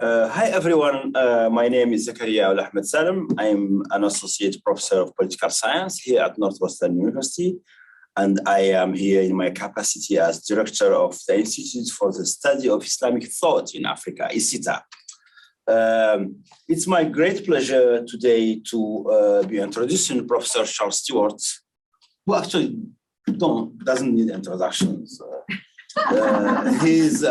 Hi, everyone. My name is Zakaria Al-Ahmed Salim. I'm an associate professor of political science here at Northwestern University, and I am here in my capacity as director of the Institute for the Study of Islamic Thought in Africa, ISITA. It's my great pleasure today to be introducing Professor Charles Stewart, who actually doesn't need introductions. He's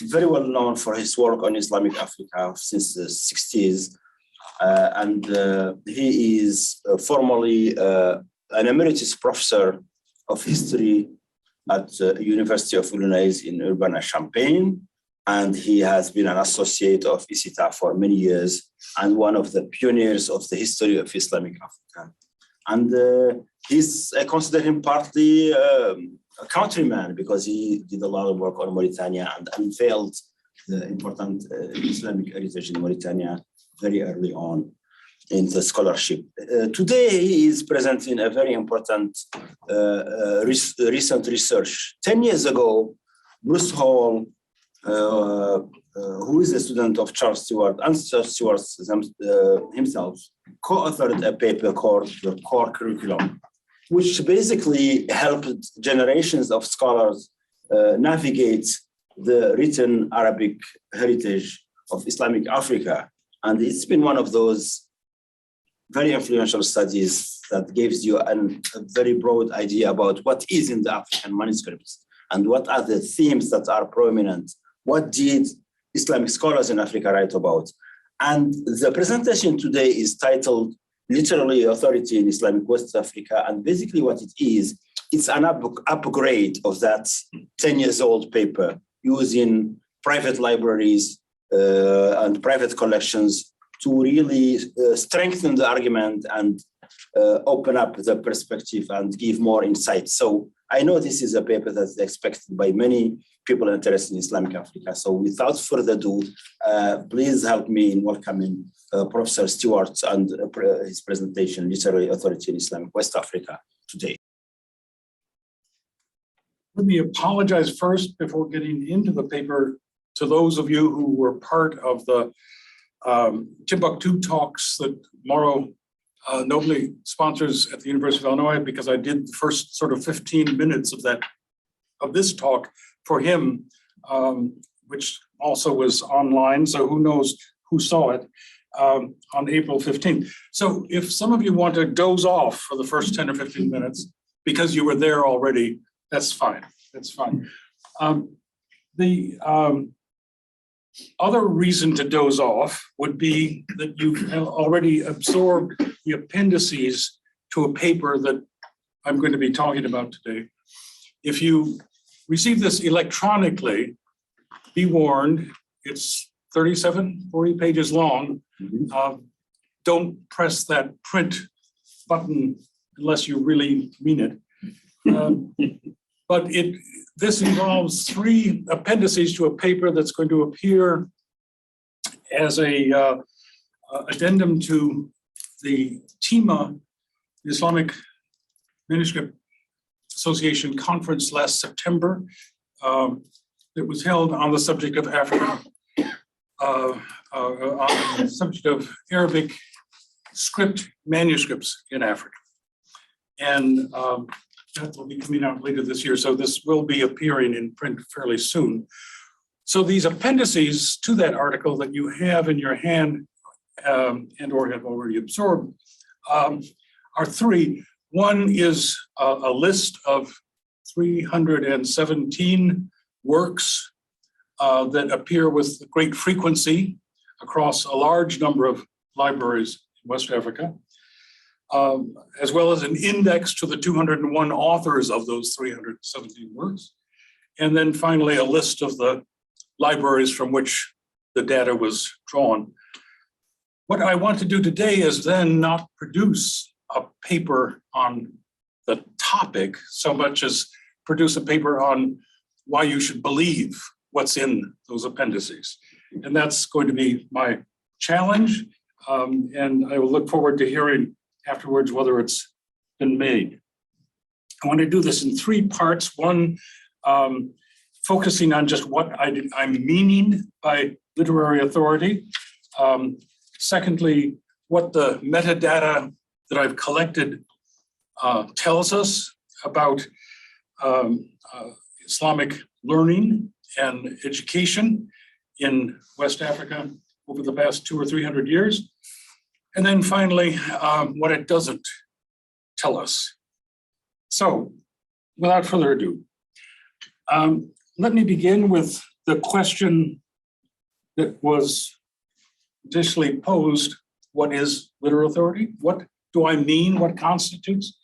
very well known for his work on Islamic Africa since the 60s. And he is formally an emeritus professor of history at the University of Illinois in Urbana-Champaign. And he has been an associate of ISITA for many years and one of the pioneers of the history of Islamic Africa. And I consider him partly a countryman because he did a lot of work on Mauritania and unveiled the important Islamic heritage in Mauritania very early on in the scholarship. Today, he is presenting a very important recent research. 10 years ago, Bruce Hall, who is a student of Charles Stewart and Charles Stewart himself, co-authored a paper called The Core Curriculum, which basically helped generations of scholars navigate the written Arabic heritage of Islamic Africa. And it's been one of those very influential studies that gives you a very broad idea about what is in the African manuscripts and what are the themes that are prominent. What did Islamic scholars in Africa write about? And the presentation today is titled Literary Authority in Islamic West Africa. And basically what it is, it's an upgrade of that 10 years old paper using private libraries and private collections to really strengthen the argument and open up the perspective and give more insight. So I know this is a paper that's expected by many people interested in Islamic Africa. So without further ado, please help me in welcoming Professor Stewart and his presentation, Literary Authority in Islamic West Africa, today. Let me apologize first before getting into the paper to those of you who were part of the Timbuktu talks that Mauro nobly sponsors at the University of Illinois, because I did the first sort of 15 minutes of this talk for him, which also was online. So who knows who saw it on April 15th. So if some of you want to doze off for the first 10 or 15 minutes because you were there already, that's fine. That's fine. The other reason to doze off would be that you've already absorbed the appendices to a paper that I'm going to be talking about today. If you receive this electronically, be warned, it's 40 pages long. Don't press that print button unless you really mean it. But this involves 3 appendices to a paper that's going to appear as a addendum to the TIMA, the Islamic Manuscript Association conference last September. It was held on the subject of Africa, on the subject of Arabic script manuscripts in Africa. And that will be coming out later this year. So this will be appearing in print fairly soon. So these appendices to that article that you have in your hand and or have already absorbed are 3. One is a list of 317 works that appear with great frequency across a large number of libraries in West Africa, as well as an index to the 201 authors of those 317 works. And then finally, a list of the libraries from which the data was drawn. What I want to do today is then not produce a paper on the topic so much as produce a paper on why you should believe what's in those appendices. And that's going to be my challenge. And I will look forward to hearing afterwards whether it's been made. I want to do this in 3 parts. One focusing on just what I'm meaning by literary authority. Secondly, what the metadata that I've collected tells us about Islamic learning and education in West Africa over the past 200 or 300 years. And then finally, what it doesn't tell us. So without further ado, let me begin with the question that was initially posed: what is literary authority? What do I mean? What constitutes?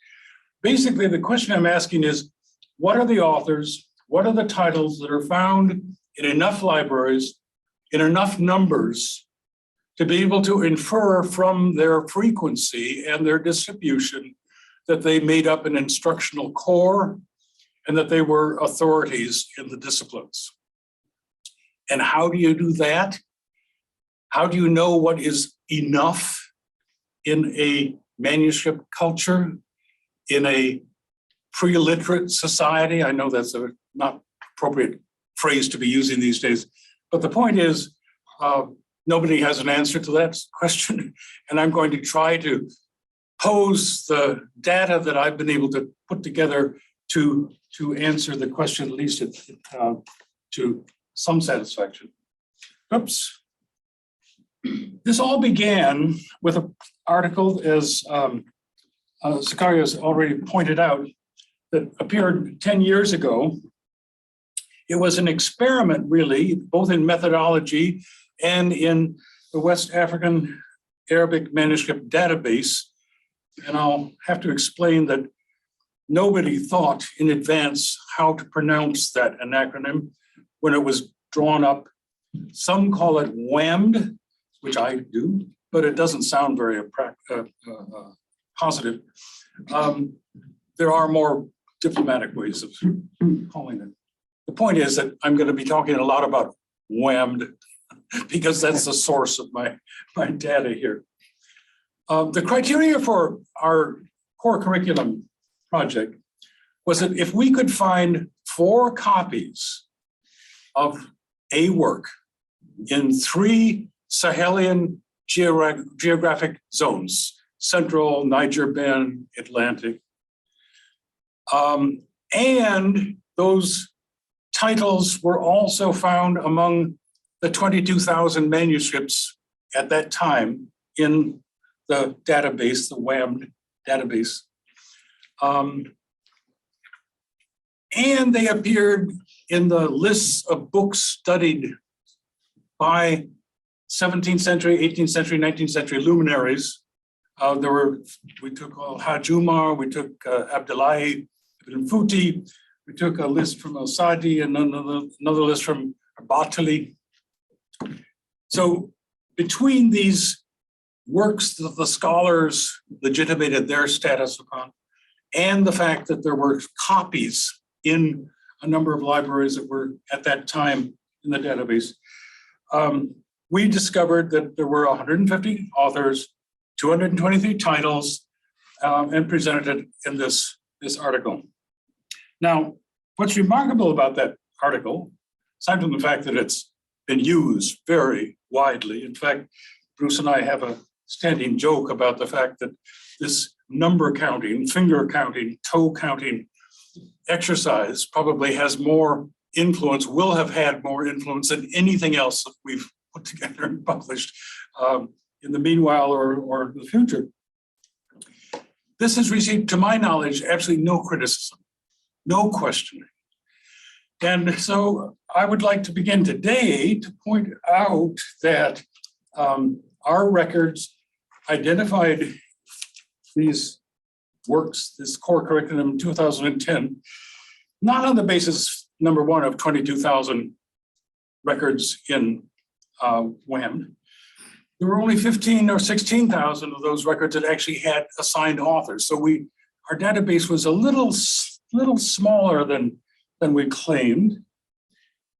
Basically, the question I'm asking is, what are the authors? What are the titles that are found in enough libraries, in enough numbers, to be able to infer from their frequency and their distribution that they made up an instructional core and that they were authorities in the disciplines? And how do you do that? How do you know what is enough in a manuscript culture, in a pre-literate society? I know that's a not appropriate phrase to be using these days, but the point is, nobody has an answer to that question, and I'm going to try to pose the data that I've been able to put together to answer the question, at least to some satisfaction. Oops. This all began with an article, as Zacharias already pointed out, that appeared 10 years ago. It was an experiment, really, both in methodology and in the West African Arabic Manuscript Database. And I'll have to explain that nobody thought in advance how to pronounce that acronym when it was drawn up. Some call it WAMD, which I do, but it doesn't sound very positive. There are more diplomatic ways of calling it. The point is that I'm going to be talking a lot about WAMD because that's the source of my data here. The criteria for our core curriculum project was that if we could find 4 copies of a work in 3 Sahelian geographic zones, Central, Niger Bend, Atlantic, and those titles were also found among the 22,000 manuscripts at that time in the database, the WAMD database. And they appeared in the lists of books studied by 17th century, 18th century, 19th century luminaries. We took Hajj Umar, we took Abdullahi ibn Futi, we took a list from Al-Sadi and another list from Bartali. So between these works that the scholars legitimated their status upon, and the fact that there were copies in a number of libraries that were at that time in the database, we discovered that there were 150 authors, 223 titles, and presented it in this article. Now, what's remarkable about that article, aside from the fact that it's been used very widely, in fact, Bruce and I have a standing joke about the fact that this number counting, finger counting, toe counting exercise probably has more influence, will have had more influence than anything else that we've put together and published in the meanwhile or the future. This has received, to my knowledge, absolutely no criticism, no questioning. And so I would like to begin today to point out that our records identified these works, this core curriculum in 2010, not on the basis, number one, of 22,000 records in WAMD. There were only 15 or 16,000 of those records that actually had assigned authors. So our database was a little smaller than we claimed.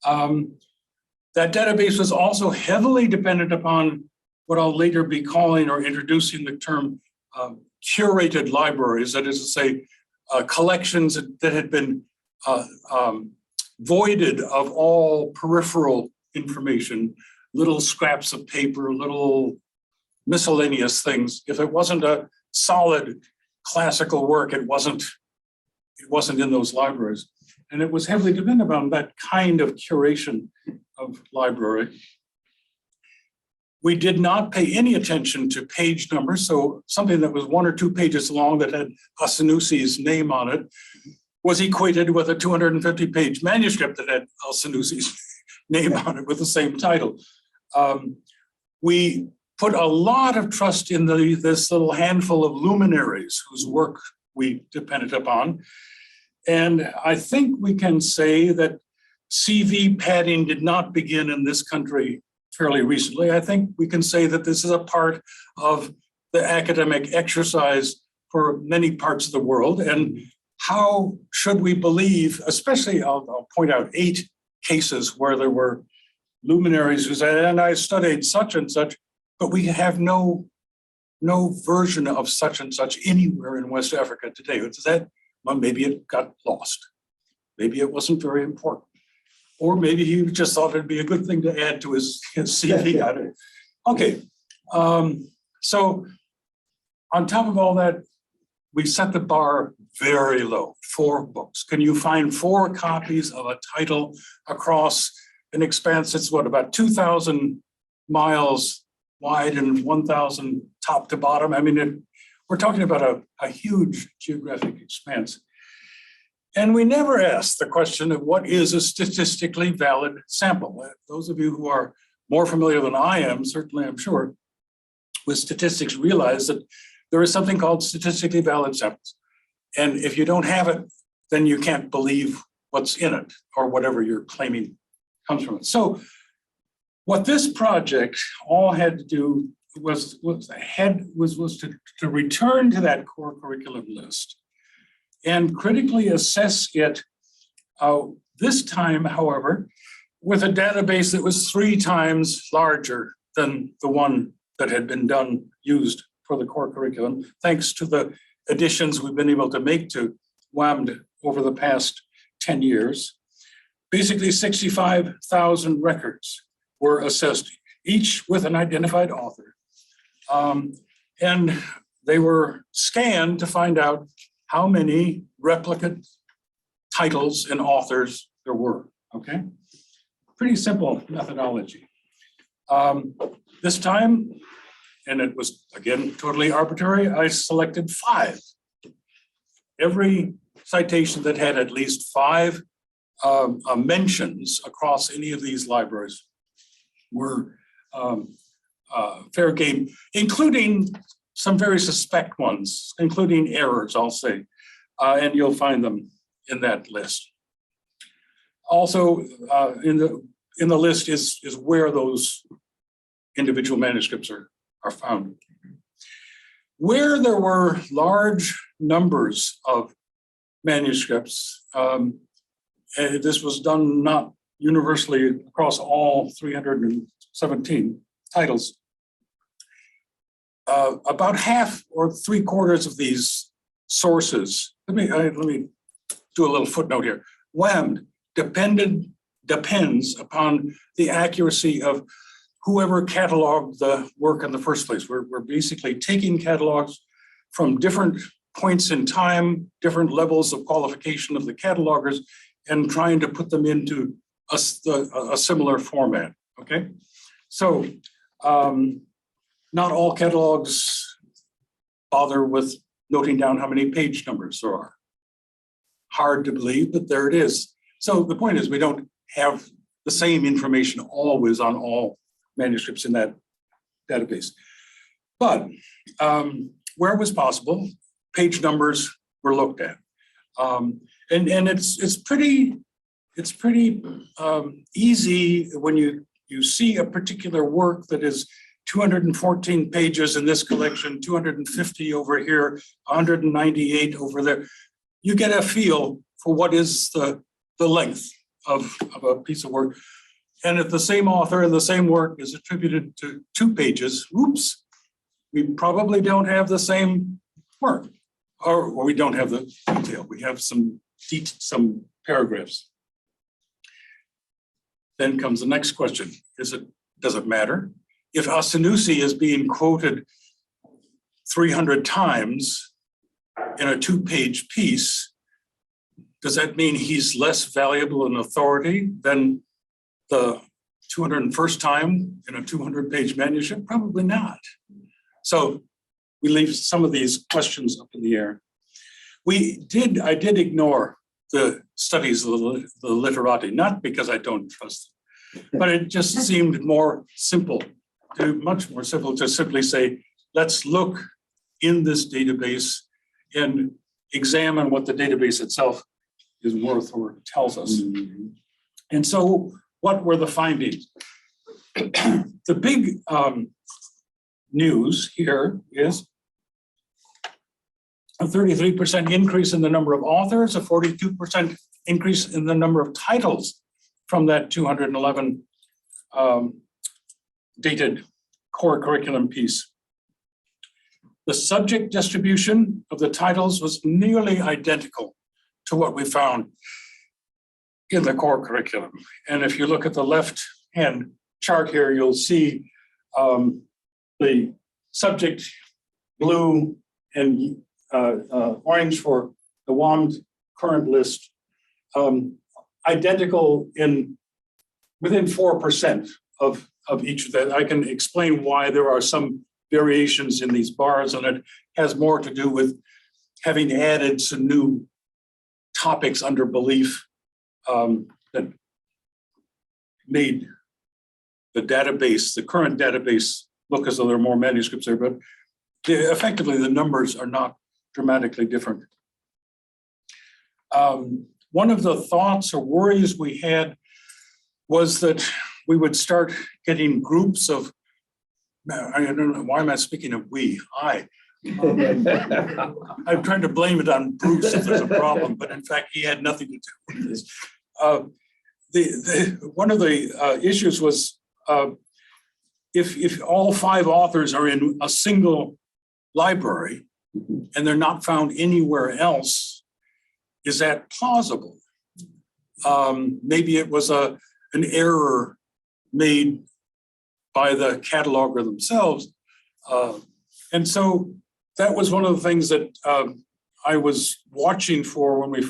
That database was also heavily dependent upon what I'll later be calling or introducing the term curated libraries, that is to say, collections that had been voided of all peripheral information, little scraps of paper, little miscellaneous things. If it wasn't a solid classical work, it wasn't in those libraries. And it was heavily dependent on that kind of curation of library. We did not pay any attention to page numbers. So something that was 1 or 2 pages long that had Al-Sanusi's name on it was equated with a 250-page manuscript that had Al-Sanusi's name on it with the same title. We put a lot of trust in this little handful of luminaries whose work we depended upon. And I think we can say that CV padding did not begin in this country fairly recently. I think we can say that this is a part of the academic exercise for many parts of the world. And how should we believe, especially I'll point out 8 cases where there were luminaries who said, and I studied such and such, but we have no version of such and such anywhere in West Africa today. Is that? Well, maybe it got lost. Maybe it wasn't very important. Or maybe he just thought it'd be a good thing to add to his CV. I don't know. Okay, so on top of all that, we set the bar very low, 4 books. Can you find 4 copies of a title across an expanse that's what, about 2,000 miles wide and 1,000 top to bottom? I mean, we're talking about a huge geographic expanse. And we never asked the question of what is a statistically valid sample. Those of you who are more familiar than I am, certainly I'm sure, with statistics realize that there is something called statistically valid samples. And if you don't have it, then you can't believe what's in it or whatever you're claiming comes from it. So what this project all had to do was to return to that core curriculum list and critically assess it, this time, however, with a database that was 3 times larger than the one that had been used for the core curriculum, thanks to the additions we've been able to make to WAMD over the past 10 years. Basically 65,000 records were assessed, each with an identified author. And they were scanned to find out how many replicate titles and authors there were, okay? Pretty simple methodology. This time, and it was, again, totally arbitrary, I selected 5. Every citation that had at least 5 mentions across any of these libraries were fair game, including some very suspect ones, including errors, I'll say, and you'll find them in that list. Also, in the list is where those individual manuscripts are found. Where there were large numbers of manuscripts, this was done not universally across all 317 titles. About half or 3/4 of these sources, let me do a little footnote here. WAMD depends upon the accuracy of whoever cataloged the work in the first place. We're basically taking catalogs from different points in time, different levels of qualification of the catalogers, and trying to put them into a similar format, okay? So not all catalogs bother with noting down how many page numbers there are. Hard to believe, but there it is. So the point is we don't have the same information always on all manuscripts in that database. But where it was possible, page numbers were looked at. And it's pretty easy when you see a particular work that is 214 pages in this collection, 250 over here, 198 over there. You get a feel for what is the length of a piece of work. And if the same author and the same work is attributed to 2 pages, oops, we probably don't have the same work, or we don't have the detail. We have some paragraphs. then comes the next question. Does it matter? If Al-Sanusi is being quoted 300 times in a 2-page piece, does that mean he's less valuable an authority than the 201st time in a 200-page manuscript? Probably not. So we leave some of these questions up in the air. I did ignore the studies of the literati, not because I don't trust them, but it just seemed more simple, much more simple to simply say, let's look in this database and examine what the database itself is worth or tells us. And so what were the findings? The big news here is a 33% increase in the number of authors, a 42% increase in the number of titles from that 211 dated core curriculum piece. The subject distribution of the titles was nearly identical to what we found in the core curriculum. And if you look at the left-hand chart here, you'll see the subject blue and orange for the WAMD current list, identical within 4% of each of that. I can explain why there are some variations in these bars, and it has more to do with having added some new topics under belief that made the database, the current database, look as though there are more manuscripts there, but effectively the numbers are not dramatically different. One of the thoughts or worries we had was that we would start getting groups of, I don't know, why am I speaking of we? I'm trying to blame it on Bruce if there's a problem, but in fact, he had nothing to do with this. One of the issues was if all 5 authors are in a single library and they're not found anywhere else, is that plausible? Maybe it was an error made by the cataloger themselves. And so that was one of the things that I was watching for when we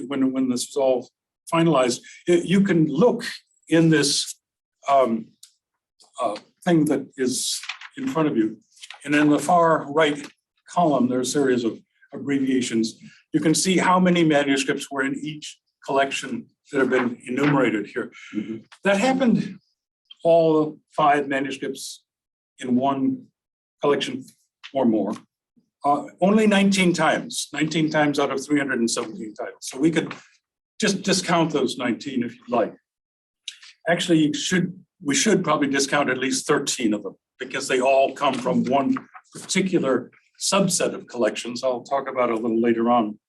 when this was all finalized. You can look in this thing that is in front of you. And in the far right column, there are a series of abbreviations. You can see how many manuscripts were in each collection that have been enumerated here. Mm-hmm. That happened all 5 manuscripts in one collection or more. Only 19 times out of 317 titles. So we could just discount those 19 if you'd like. Actually, we should probably discount at least 13 of them because they all come from one particular subset of collections I'll talk about a little later on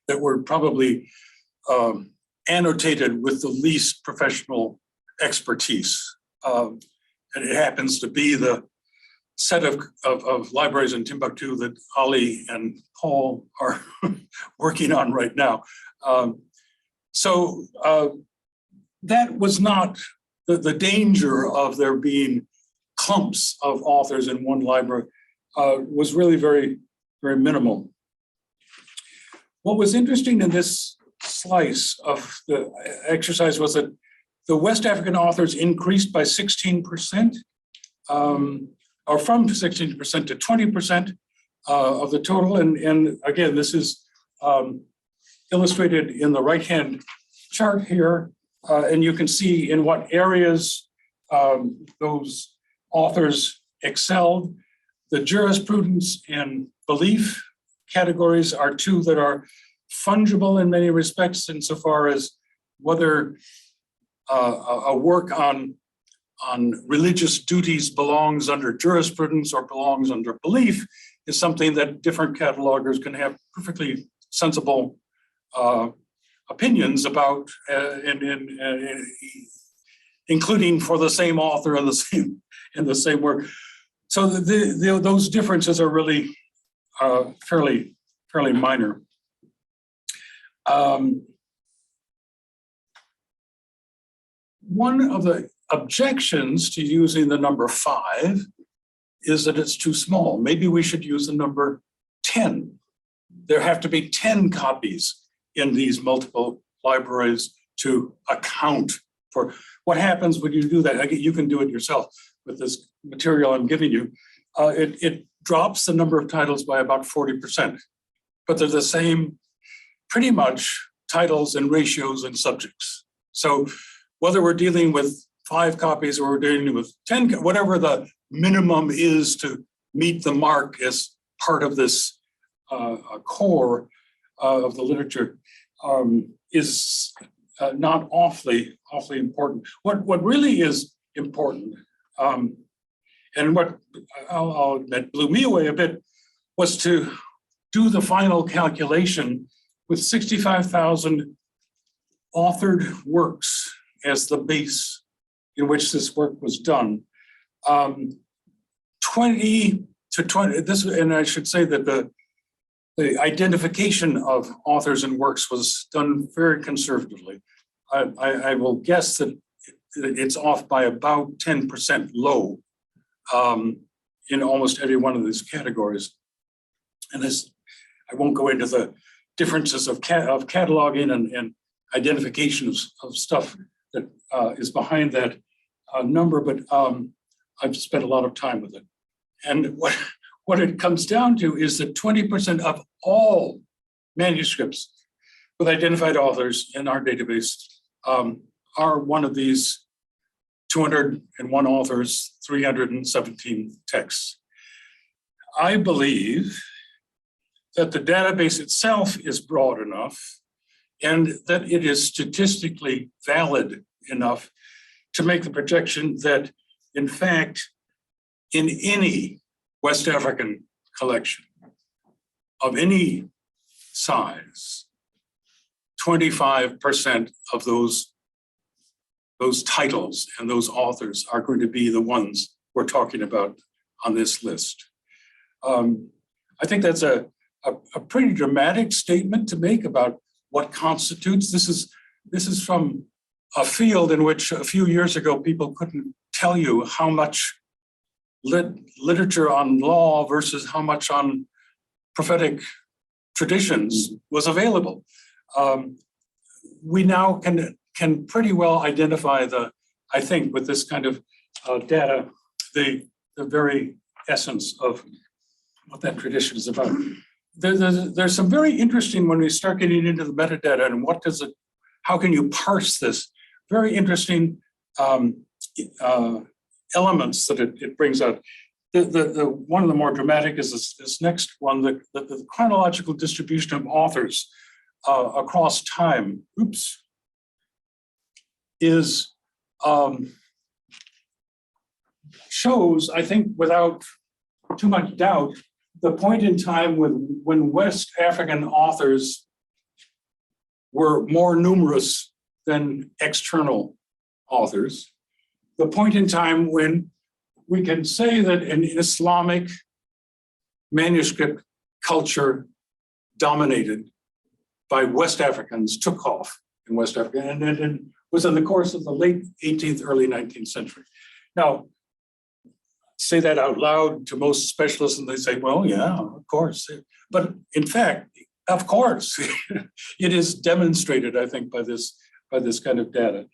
that were probably annotated with the least professional expertise. And it happens to be the set of libraries in Timbuktu that Ali and Paul are working on right now. So that was not the danger of there being clumps of authors in one library was really very, very minimal. What was interesting in this slice of the exercise was that the West African authors increased by 16%, or from 16% to 20% of the total. And again, this is illustrated in the right-hand chart here. And you can see in what areas those authors excelled. The jurisprudence and belief categories are 2 that are fungible in many respects insofar as whether a work on religious duties belongs under jurisprudence or belongs under belief is something that different catalogers can have perfectly sensible opinions about, including for the same author and the same work. So those differences are really fairly minor. one of the objections to using the number 5 is that it's too small. Maybe we should use the number 10. There have to be 10 copies in these multiple libraries to account for what happens when you do that. You can do it yourself with this material I'm giving you. It drops the number of titles by about 40%, but they're the same, pretty much, titles and ratios and subjects. So whether we're dealing with 5 copies or we're dealing with 10, whatever the minimum is to meet the mark as part of this core of the literature is not awfully important. What really is important, and what I'll admit blew me away a bit, was to do the final calculation with 65,000 authored works as the base in which this work was done. 20 to 20, and I should say that the identification of authors and works was done very conservatively. I will guess that it's off by about 10% low in almost every one of these categories. And this, I won't go into the differences of cataloging and identification of stuff that is behind that number, but I've spent a lot of time with it. And what it comes down to is that 20% of all manuscripts with identified authors in our database are one of these 201 authors, 317 texts. I believe that the database itself is broad enough and that it is statistically valid enough to make the projection that, in fact, in any West African collection of any size, 25% of those titles and those authors are going to be the ones we're talking about on this list. I think that's a pretty dramatic statement to make about what constitutes. This is from a field in which a few years ago people couldn't tell you how much literature on law versus how much on prophetic traditions was available. We now can pretty well identify I think with this kind of data, the very essence of what that tradition is about. There's some very interesting, when we start getting into the metadata and how can you parse this, very interesting elements that it brings out. The one of the more dramatic is this next one, the chronological distribution of authors across time. Shows, I think, without too much doubt, the point in time when West African authors were more numerous than external authors, the point in time when we can say that an Islamic manuscript culture dominated by West Africans took off in West Africa and was in the course of the late 18th, early 19th century. Now, say that out loud to most specialists and they say, well, yeah, of course. But in fact, of course, it is demonstrated, I think, by this kind of data.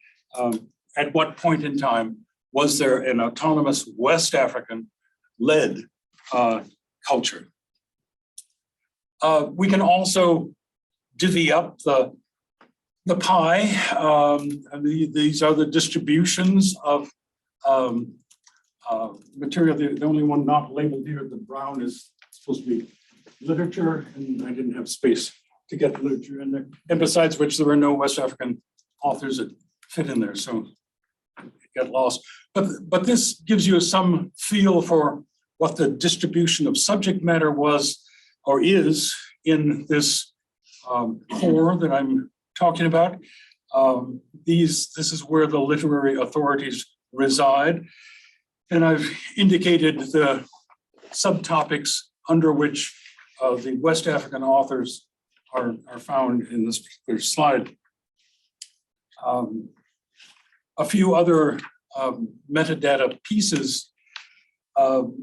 At what point in time was there an autonomous West African-led culture? We can also divvy up the pie. These are the distributions of material. The only one not labeled here, the brown, is supposed to be literature, and I didn't have space to get literature in there. And besides which, there were no West African authors that fit in there, so it got lost. But this gives you some feel for what the distribution of subject matter was or is in this core that I'm talking about. This is where the literary authorities reside. And I've indicated the subtopics under which the West African authors are found in this particular slide. a few other metadata pieces. And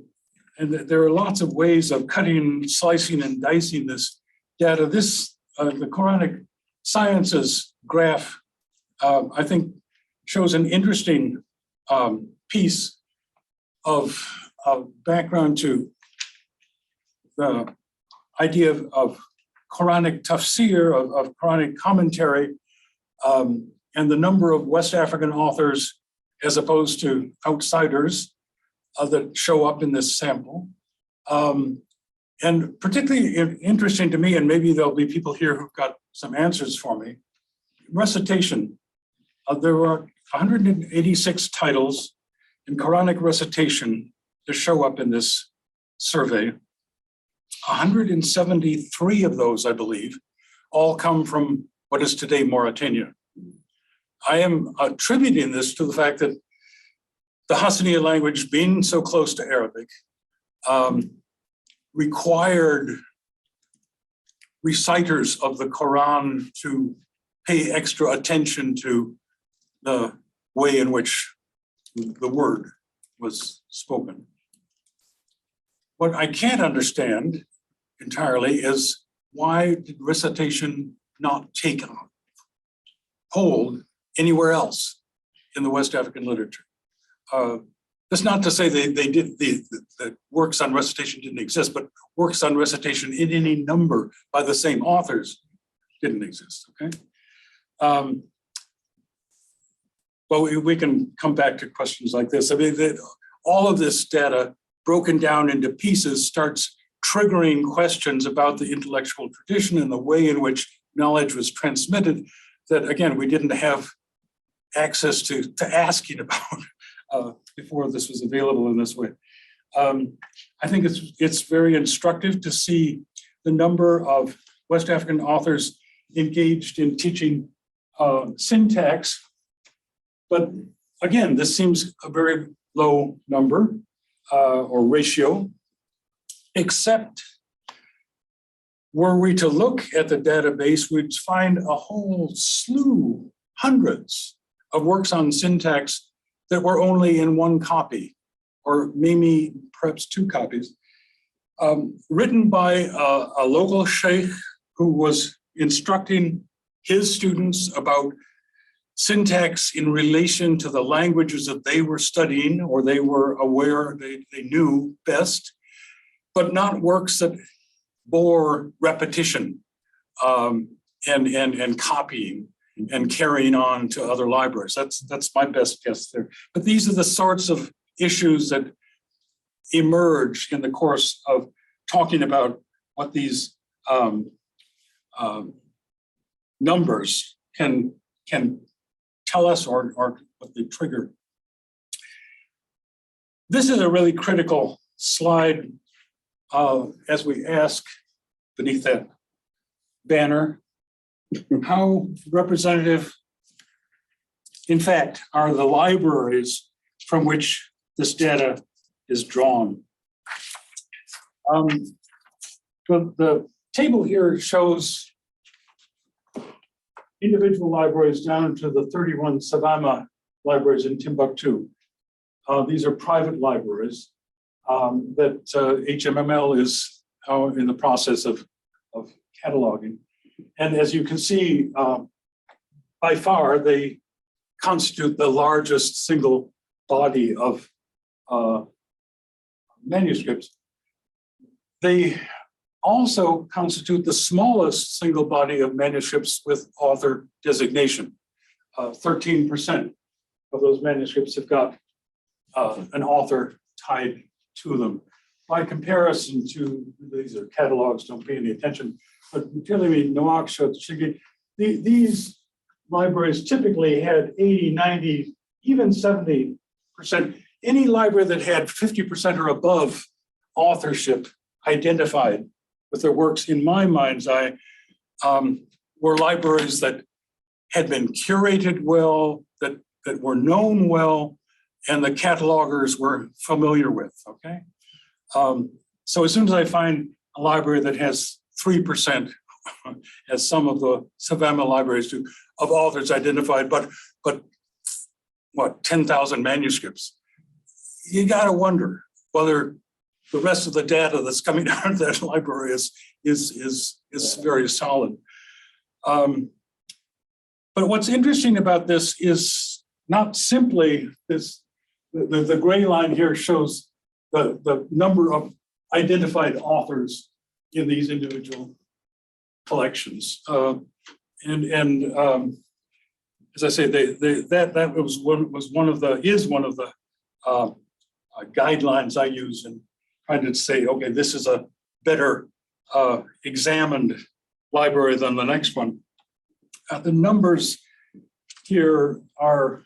there are lots of ways of cutting, slicing, and dicing this data. This, the Quranic Sciences graph, I think, shows an interesting piece of background to the idea of Quranic tafsir, of Quranic commentary, and the number of West African authors as opposed to outsiders that show up in this sample. And particularly interesting to me, and maybe there'll be people here who've got some answers for me, recitation. There were 186 titles in Quranic recitation to show up in this survey. 173 of those, I believe, all come from what is today Mauritania. I am attributing this to the fact that the Hassaniya language, being so close to Arabic, required reciters of the Quran to pay extra attention to the way in which the word was spoken. What I can't understand entirely is why did recitation not take hold anywhere else in the West African literature? That's not to say they did the works on recitation didn't exist, but works on recitation in any number by the same authors didn't exist, okay? Well, we can come back to questions like this. I mean, all of this data broken down into pieces starts triggering questions about the intellectual tradition and the way in which knowledge was transmitted that, again, we didn't have access to asking about before this was available in this way. I think it's very instructive to see the number of West African authors engaged in teaching syntax. But again, this seems a very low number or ratio, except were we to look at the database, we'd find a whole slew, hundreds of works on syntax that were only in one copy, or maybe perhaps two copies, written by a local sheikh who was instructing his students about syntax in relation to the languages that they were studying or they were aware they knew best, but not works that bore repetition and copying and carrying on to other libraries. That's my best guess there. But these are the sorts of issues that emerge in the course of talking about what these numbers can tell us or what they trigger. This is a really critical slide as we ask beneath that banner, how representative, in fact, are the libraries from which this data is drawn? The table here shows individual libraries down to the 31 Savama libraries in Timbuktu. These are private libraries that HMML is in the process of cataloging. And as you can see, by far, they constitute the largest single body of manuscripts. They also constitute the smallest single body of manuscripts with author designation. 13% of those manuscripts have got an author tied to them. By comparison to, these are catalogs, don't pay any attention, but Tilimi, Nouakchott, Shigi, these libraries typically had 80, 90, even 70%. Any library that had 50% or above authorship identified with their works, in my mind's eye, were libraries that had been curated well, that were known well, and the catalogers were familiar with, okay? So as soon as I find a library that has 3%, as some of the Savannah libraries do, of authors identified, but 10,000 manuscripts. You got to wonder whether the rest of the data that's coming out of that library is very solid. But what's interesting about this is not simply this, the gray line here shows the number of identified authors in these individual collections. As I say, that was one of the guidelines I use in trying to say, okay, this is a better examined library than the next one. The numbers here are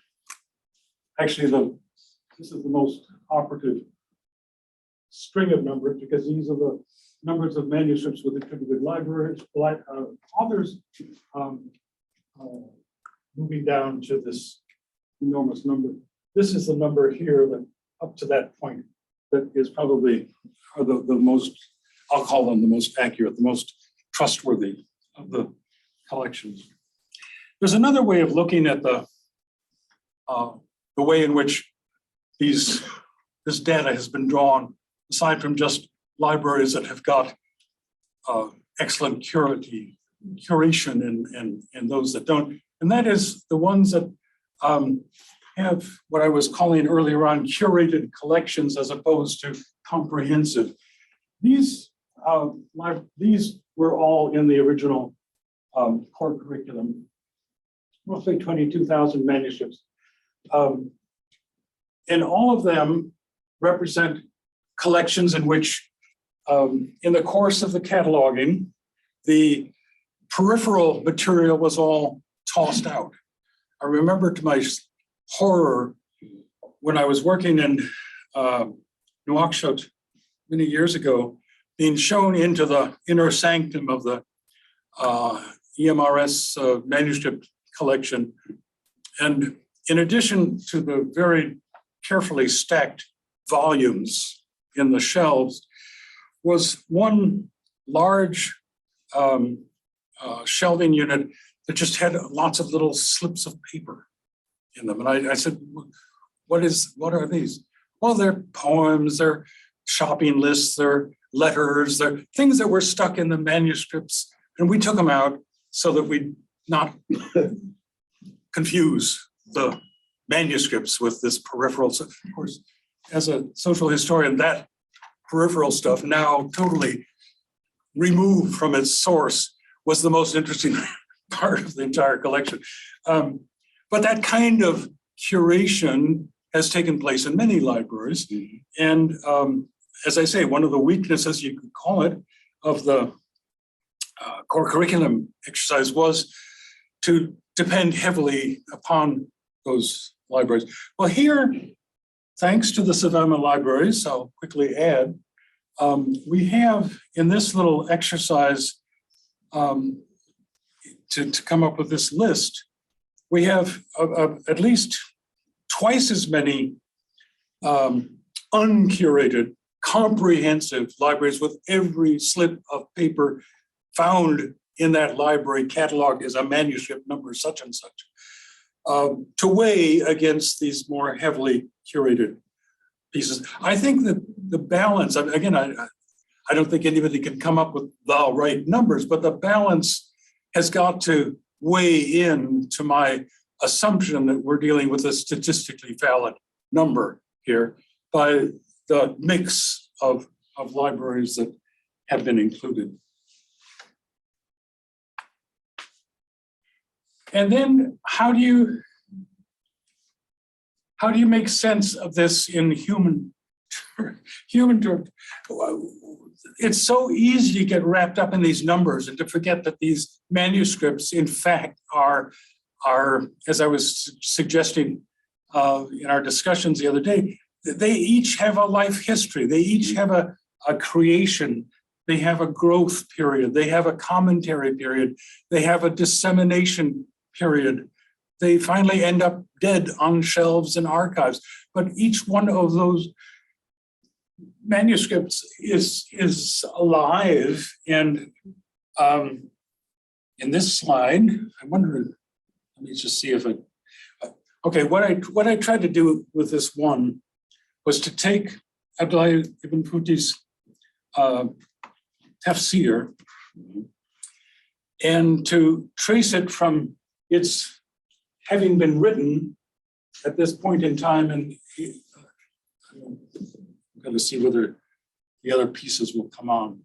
actually this is the most operative string of numbers, because these are the numbers of manuscripts with attributed libraries, authors, moving down to this enormous number. This is the number here that up to that point that is probably the most, I'll call them the most accurate, the most trustworthy of the collections. There's another way of looking at the way in which this data has been drawn, aside from just libraries that have got excellent curation and those that don't. And that is the ones that have what I was calling earlier on curated collections as opposed to comprehensive. These were all in the original core curriculum, roughly 22,000 manuscripts. And all of them represent collections in which, in the course of the cataloging, the peripheral material was all tossed out. I remember to my horror when I was working in Nouakchott many years ago, being shown into the inner sanctum of the emeritus manuscript collection. And in addition to the very carefully stacked volumes in the shelves, was one large shelving unit that just had lots of little slips of paper in them. And I said, what are these? Well, they're poems, they're shopping lists, they're letters, they're things that were stuck in the manuscripts. And we took them out so that we'd not confuse the manuscripts with this peripheral. So, of course, as a social historian, that peripheral stuff, now totally removed from its source, was the most interesting part of the entire collection. But that kind of curation has taken place in many libraries. And as I say, one of the weaknesses, you could call it, of the core curriculum exercise was to depend heavily upon those libraries. Well, here, thanks to the Savannah libraries, I'll quickly add, we have in this little exercise to come up with this list, we have at least twice as many uncurated, comprehensive libraries with every slip of paper found in that library catalog as a manuscript number such and such, to weigh against these more heavily curated pieces. I think that the balance, again, I don't think anybody can come up with the right numbers, but the balance has got to weigh in to my assumption that we're dealing with a statistically valid number here by the mix of libraries that have been included. And then how do you make sense of this in human terms? It's so easy to get wrapped up in these numbers and to forget that these manuscripts, in fact, are as I was suggesting in our discussions the other day, they each have a life history. They each have a creation. They have a growth period. They have a commentary period. They have a dissemination period. They finally end up dead on shelves and archives. But each one of those manuscripts is alive. And in this slide, I wonder, let me just see if Okay, what I tried to do with this one was to take Abdullah ibn Futi's tafsir and to trace it from its having been written at this point in time. And I'm going to see whether the other pieces will come on.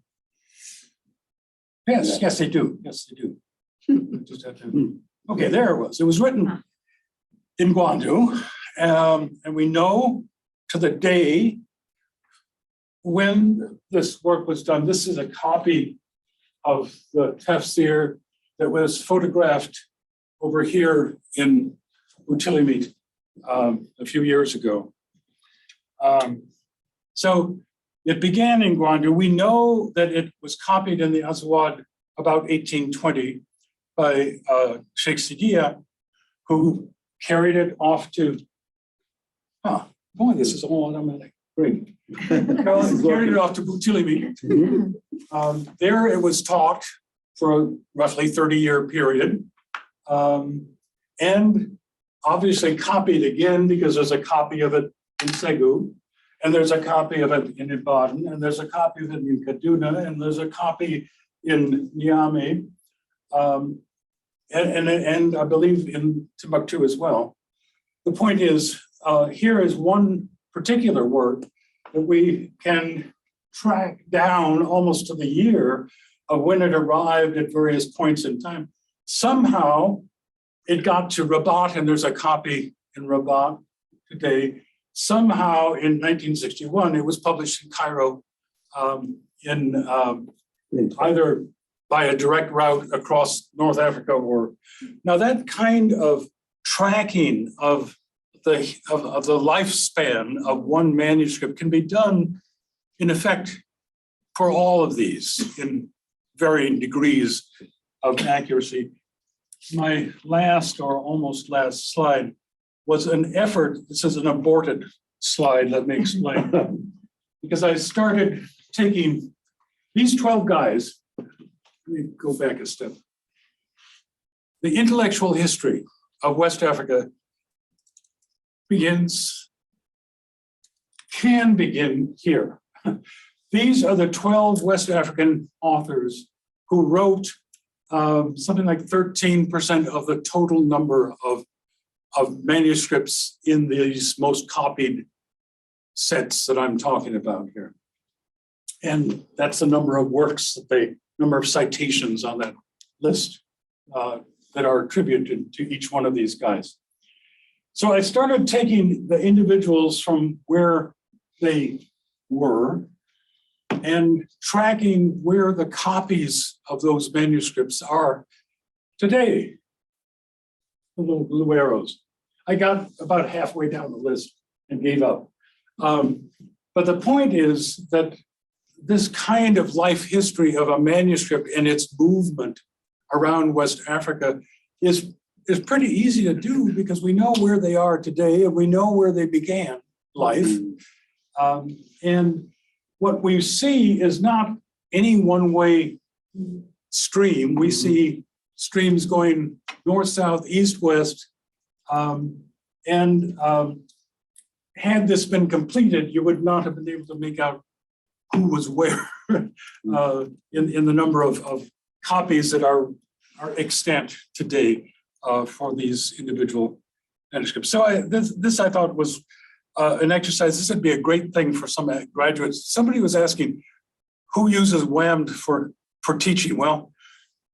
Yes, they do. Yes, they do. Just have to, okay, there it was. It was written in Gwandu, and we know to the day when this work was done. This is a copy of the tafsir that was photographed over here in Utilimit a few years ago. So it began in Gwandu. We know that it was copied in the Azawad about 1820 by Sheikh Sidiya, who carried it off to, boy, this is all automatic. Great. Carried it off to Utilimit. There it was taught for a roughly 30-year period. And obviously copied again, because there's a copy of it in Segu, and there's a copy of it in Ibadan, and there's a copy of it in Kaduna, and there's a copy in Niamey, and I believe in Timbuktu as well. The point is, here is one particular work that we can track down almost to the year of when it arrived at various points in time. Somehow it got to Rabat, and there's a copy in Rabat today. Somehow in 1961, it was published in Cairo either by a direct route across North Africa or, now that kind of tracking of the lifespan of one manuscript can be done in effect for all of these in varying degrees of accuracy. My last or almost last slide was an effort. This is an aborted slide, let me explain. Because I started taking these 12 guys, let me go back a step. The intellectual history of West Africa can begin here. These are the 12 West African authors who wrote something like 13% of the total number of manuscripts in these most copied sets that I'm talking about here. And that's the number of works, number of citations on that list that are attributed to each one of these guys. So I started taking the individuals from where they were and tracking where the copies of those manuscripts are today. The little blue arrows. I got about halfway down the list and gave up. But the point is that this kind of life history of a manuscript and its movement around West Africa is pretty easy to do, because we know where they are today and we know where they began life. And what we see is not any one-way stream. We see streams going north, south, east, west. Had this been completed, you would not have been able to make out who was where in the number of copies that are extant today for these individual manuscripts. So this I thought was an exercise. This would be a great thing for some graduates. Somebody was asking, who uses WAMD for teaching? Well,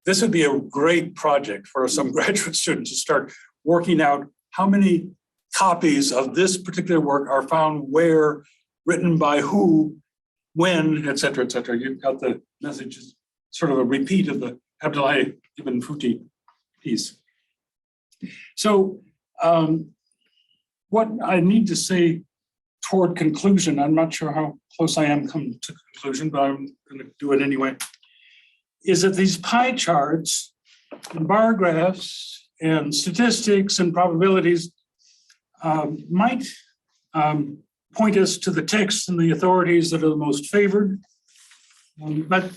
this would be a great project for some graduate students to start working out how many copies of this particular work are found where, written by who, when, et cetera, et cetera. You've got the messages, sort of a repeat of the Abdullah ibn Futi piece. So what I need to say toward conclusion, I'm not sure how close I am coming to conclusion, but I'm going to do it anyway, is that these pie charts and bar graphs and statistics and probabilities might point us to the texts and the authorities that are the most favored. But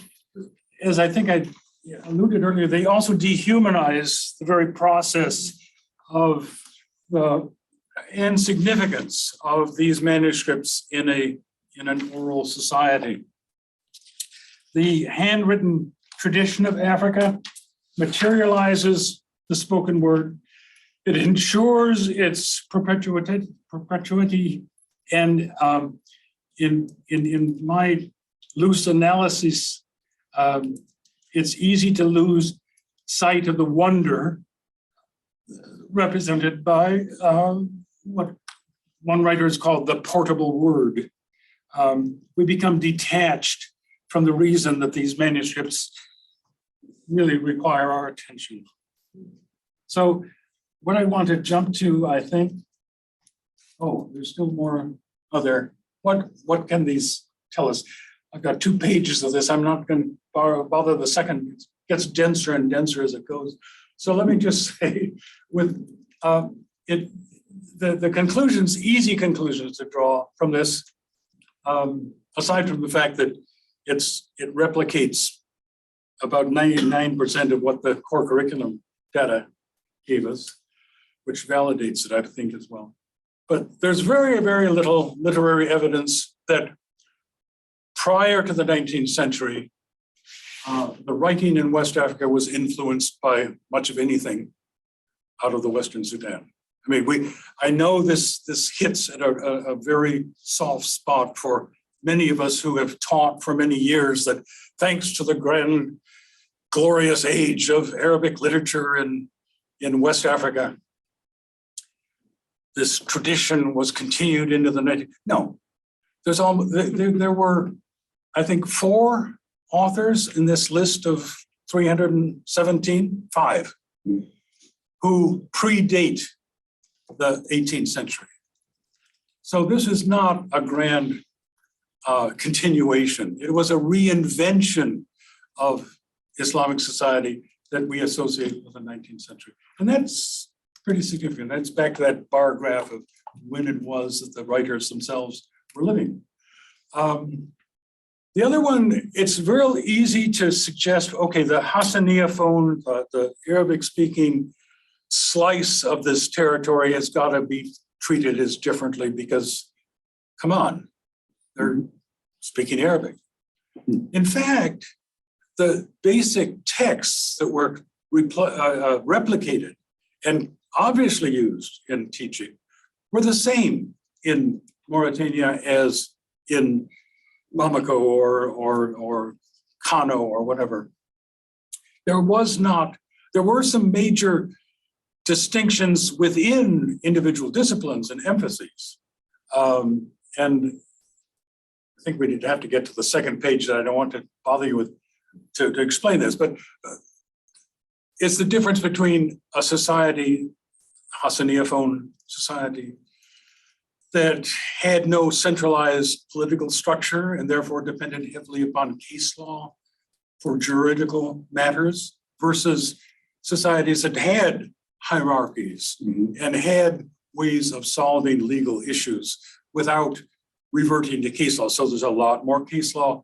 as I think I alluded earlier, they also dehumanize the very process of and significance of these manuscripts in an oral society. The handwritten tradition of Africa materializes the spoken word. It ensures its perpetuity, and in my loose analysis, it's easy to lose sight of the wonder represented by what one writer has called the portable word. We become detached from the reason that these manuscripts really require our attention. So what I want to jump to, I think, oh, there's still more other, what can these tell us? I've got 2 pages of this. I'm not going to bother the second. It gets denser and denser as it goes. So let me just say, with the conclusions, easy conclusions to draw from this, aside from the fact that it replicates about 99% of what the core curriculum data gave us, which validates it, I think, as well. But there's very, very little literary evidence that prior to the 19th century, the writing in West Africa was influenced by much of anything out of the Western Sudan. I mean, I know this hits at a very soft spot for many of us who have taught for many years that thanks to the grand, glorious age of Arabic literature in West Africa, this tradition was continued into the 19th. No, there were, I think, 4 authors in this list of 317, 5, who predate the 18th century. So this is not a grand continuation. It was a reinvention of Islamic society that we associate with the 19th century. And that's pretty significant. That's back to that bar graph of when it was that the writers themselves were living. The other one, it's real easy to suggest, okay, the Hassaniya phone, the Arabic-speaking slice of this territory has got to be treated as differently because, come on, they're speaking Arabic. In fact, the basic texts that were replicated and obviously used in teaching were the same in Mauritania as in Bamako or Kano or whatever. There were some major distinctions within individual disciplines and emphases. And I think we'd have to get to the second page that I don't want to bother you with to explain this, but it's the difference between a society, Hassaniya society, that had no centralized political structure and therefore depended heavily upon case law for juridical matters versus societies that had hierarchies and had ways of solving legal issues without reverting to case law. So there's a lot more case law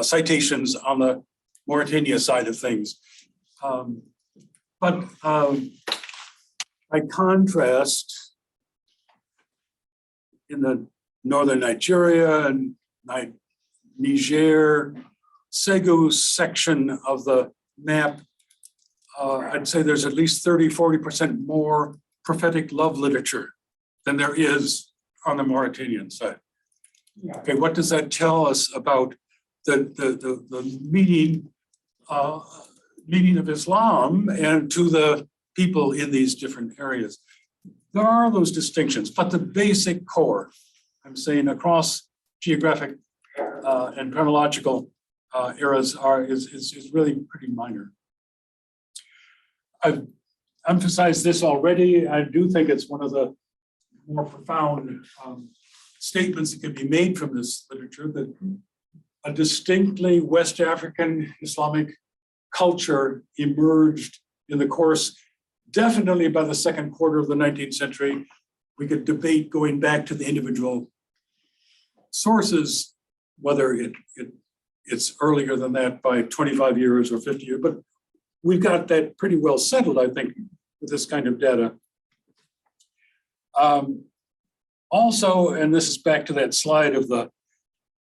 citations on the Mauritania side of things. But by contrast, in the northern Nigeria and Niger, Segu section of the map, I'd say there's at least 30–40% more prophetic love literature than there is on the Mauritanian side. Okay, what does that tell us about the meaning of Islam and to the people in these different areas? There are those distinctions, but the basic core, I'm saying across geographic and chronological eras is really pretty minor. I've emphasized this already. I do think it's one of the more profound statements that can be made from this literature, that a distinctly West African Islamic culture emerged in the course, definitely by the second quarter of the 19th century. We could debate going back to the individual sources, whether it's earlier than that by 25 years or 50 years, but we've got that pretty well settled, I think, with this kind of data. Also, and this is back to that slide of the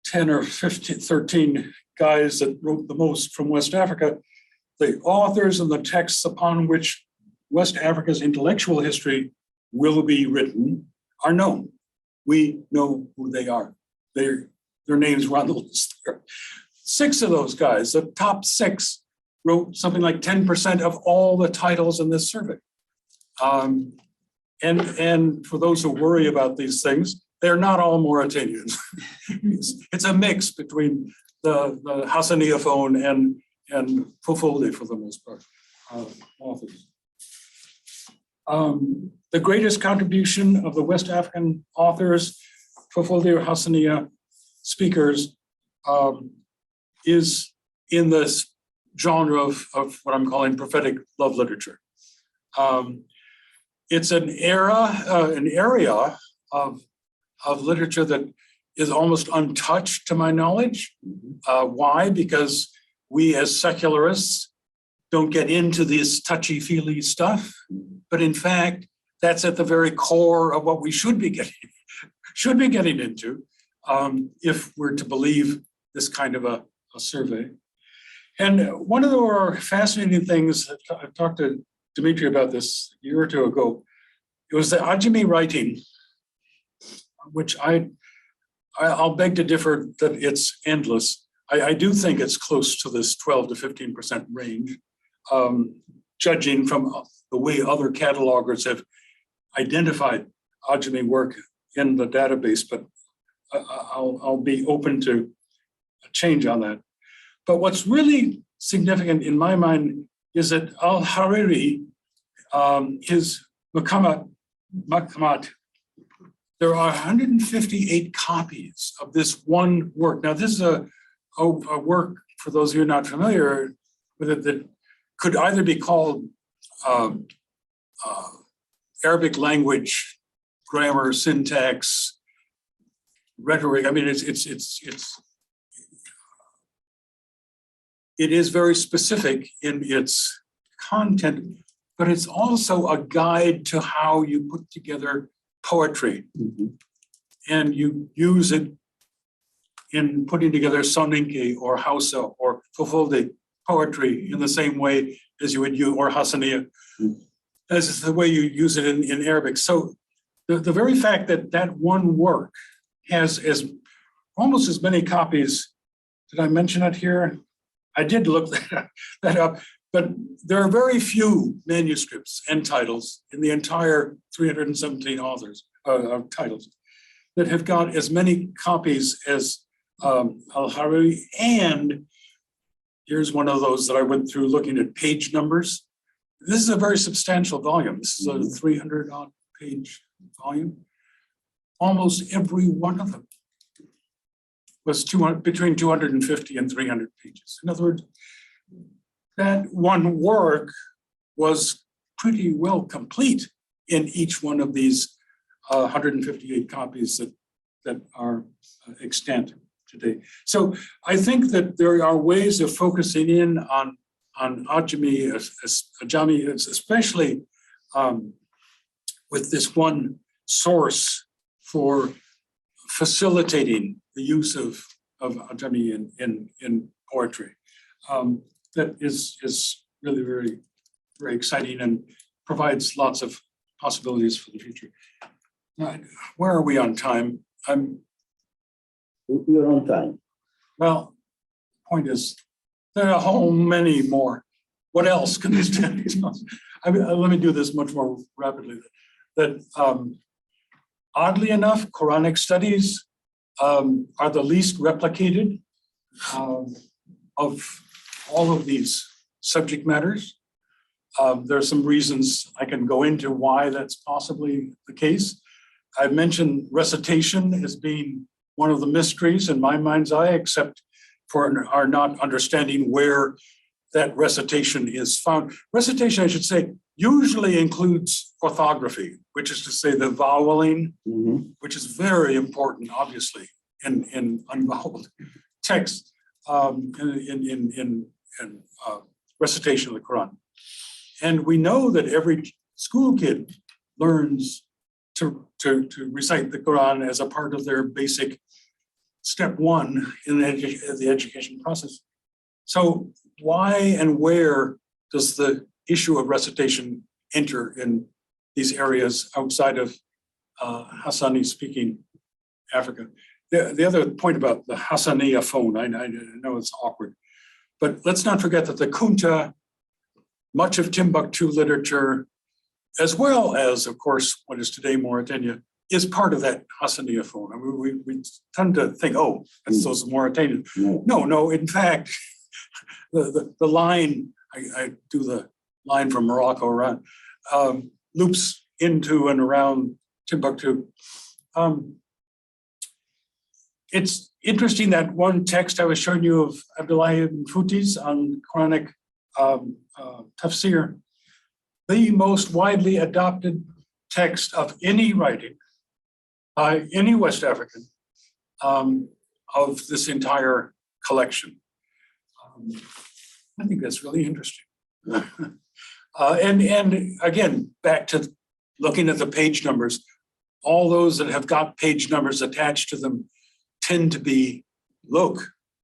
10 or 15, 13 guys that wrote the most from West Africa, the authors and the texts upon which West Africa's intellectual history will be written are known. We know who they are. Their names were on the list there. 6 of those guys, the top 6, wrote something like 10% of all the titles in this survey. And for those who worry about these things, they're not all Mauritanians. It's a mix between the Hassaniaphone and Fofolde for the most part, authors. The greatest contribution of the West African authors, Fofolde or Hassaniya speakers, is in this genre of what I'm calling prophetic love literature. It's an area of literature that is almost untouched to my knowledge. Why? Because we as secularists don't get into this touchy-feely stuff, but in fact, that's at the very core of what we should be getting into if we're to believe this kind of a survey. And one of the more fascinating things, I've talked to Dimitri about this a year or two ago, it was the Ajami writing, which I'll beg to differ that it's endless. I do think it's close to this 12 to 15% range, judging from the way other catalogers have identified Ajami work in the database, but I'll be open to a change on that. But what's really significant in my mind is that Al-Hariri, his Makamat, there are 158 copies of this one work. Now, this is a work, for those of you not familiar with it, that could either be called Arabic language, grammar, syntax, rhetoric. I mean, it is very specific in its content, but it's also a guide to how you put together poetry. And you use it in putting together Soninke or Hausa or Fofolde poetry in the same way as you would use, or Hassaniya, as is the way you use it in Arabic. So the very fact that that one work has almost as many copies, did I mention it here? I did look that up, but there are very few manuscripts and titles in the entire 317 authors titles that have got as many copies as Al-Hariri. And here's one of those that I went through looking at page numbers. This is a very substantial volume. This is a 300-odd page volume. Almost every one of them was between 250 and 300 pages. In other words, that one work was pretty well complete in each one of these 158 copies that are extant today. So I think that there are ways of focusing in on Ajami, especially with this one source for facilitating the use of Ajami in poetry. That is really very, very exciting and provides lots of possibilities for the future. Where are we on time? We're on time. Well, point is, there are a whole many more. What else can this study tell us? Let me do this much more rapidly. That oddly enough, Quranic studies are the least replicated of all of these subject matters. There are some reasons I can go into why that's possibly the case. I've mentioned recitation as being one of the mysteries in my mind's eye, except for our not understanding where that recitation is found. Recitation, I should say, usually includes orthography, which is to say the voweling, which is very important, obviously, in unvoweled text, in recitation of the Quran. And we know that every school kid learns to recite the Quran as a part of their basic step one in the education process. So why and where does the issue of recitation enter in these areas outside of Hassani-speaking Africa? The other point about the Hassaniya phone, I know it's awkward, but let's not forget that the Kunta, much of Timbuktu literature, as well as, of course, what is today Mauritania, is part of that Hassaniya phone. I mean, we tend to think, oh, that's those Mauritanians. No, in fact, the line, I do the line from Morocco around, loops into and around Timbuktu. It's interesting that one text I was showing you of Abdullah ibn Futi's on Quranic tafsir, the most widely adopted text of any writing by any West African of this entire collection. I think that's really interesting. And again, back to looking at the page numbers, all those that have got page numbers attached to them tend to be,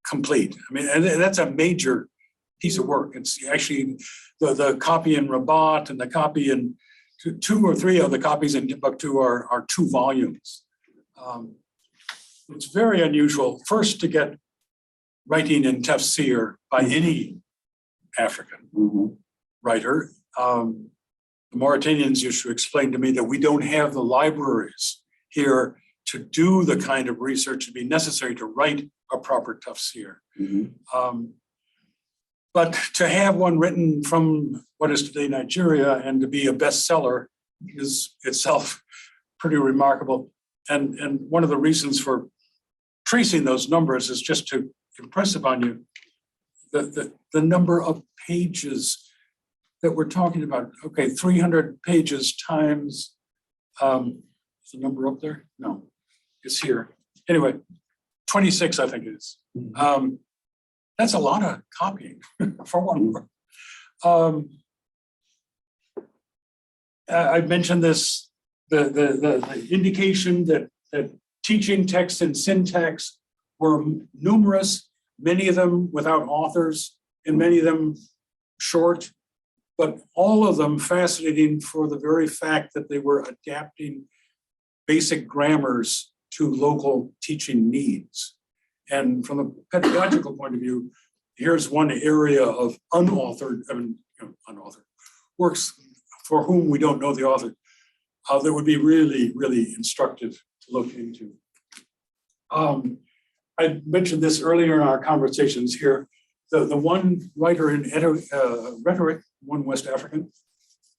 complete. I mean, and that's a major piece of work. It's actually the copy in Rabat and the copy in two or three of the copies in Timbuktu are 2 volumes. It's very unusual, first, to get writing in tafsir by any African writer. The Mauritanians used to explain to me that we don't have the libraries here to do the kind of research to be necessary to write a proper tafsir. But to have one written from what is today Nigeria and to be a bestseller is itself pretty remarkable. And one of the reasons for tracing those numbers is just to impress upon you the number of pages that we're talking about. Okay, 300 pages times, is the number up there? No, it's here. Anyway, 26, I think it is. That's a lot of copying for one work. I mentioned this, the indication that teaching text and syntax were numerous, many of them without authors, and many of them short, but all of them fascinating for the very fact that they were adapting basic grammars to local teaching needs. And from a pedagogical point of view, here's one area of unauthored works for whom we don't know the author, that would be really, really instructive to look into. I mentioned this earlier in our conversations here. The one writer in rhetoric, one West African,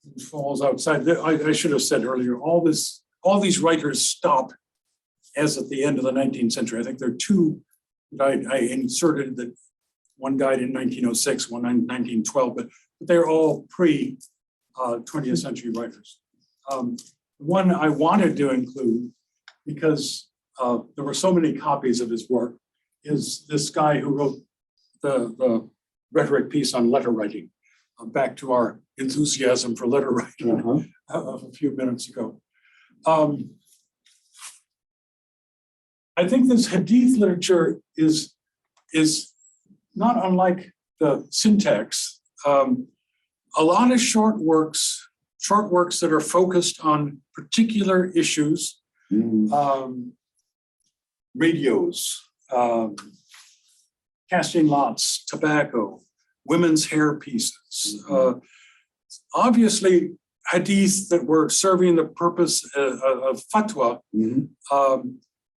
who falls outside. I should have said earlier, all these writers stop as at the end of the 19th century. I think there are 2 that I inserted, that one died in 1906, one in 1912, but they're all pre-20th century writers. One I wanted to include, because there were so many copies of his work, is this guy who wrote the rhetoric piece on letter writing, back to our enthusiasm for letter writing a few minutes ago. I think this Hadith literature is not unlike the syntax. A lot of short works that are focused on particular issues, radios, casting lots, tobacco, women's hair pieces. Obviously, hadith that were serving the purpose of fatwa,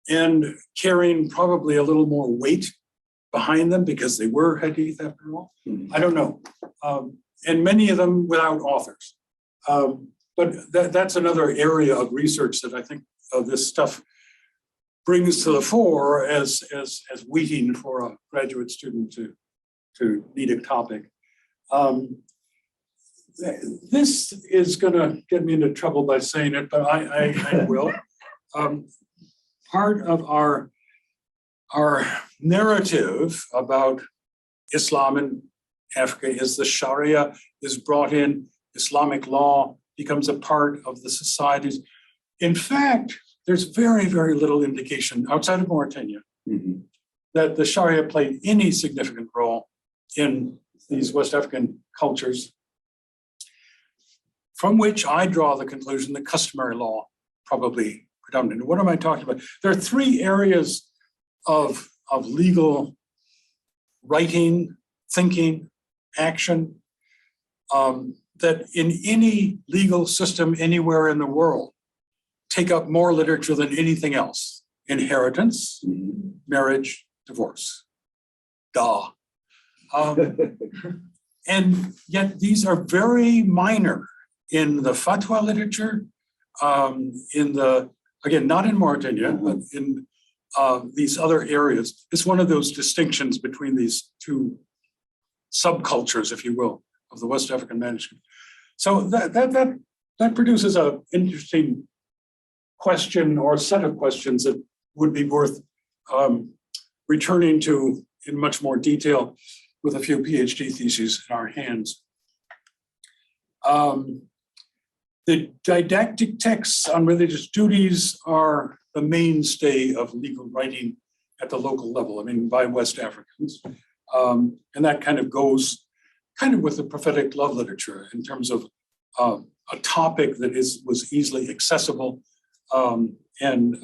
and carrying probably a little more weight behind them because they were hadith after all. I don't know. And many of them without authors. But that's another area of research that I think this stuff brings to the fore as wheating for a graduate student to need a topic. This is going to get me into trouble by saying it, but I will. Part of our narrative about Islam in Africa is the Sharia is brought in, Islamic law becomes a part of the societies. In fact, there's very, very little indication outside of Mauritania that the Sharia played any significant role in these West African cultures, from which I draw the conclusion that customary law probably predominated. What am I talking about? There are three areas of legal writing, thinking, action that in any legal system anywhere in the world take up more literature than anything else. Inheritance, marriage, divorce. Duh. And yet these are very minor in the fatwa literature, in the, again, not in Mauritania, but in these other areas. It's one of those distinctions between these two subcultures, if you will, of the West African manuscript. So that produces an interesting question or set of questions that would be worth returning to in much more detail with a few PhD theses in our hands. The didactic texts on religious duties are the mainstay of legal writing at the local level, I mean, by West Africans. And that kind of goes with the prophetic love literature in terms of a topic that was easily accessible and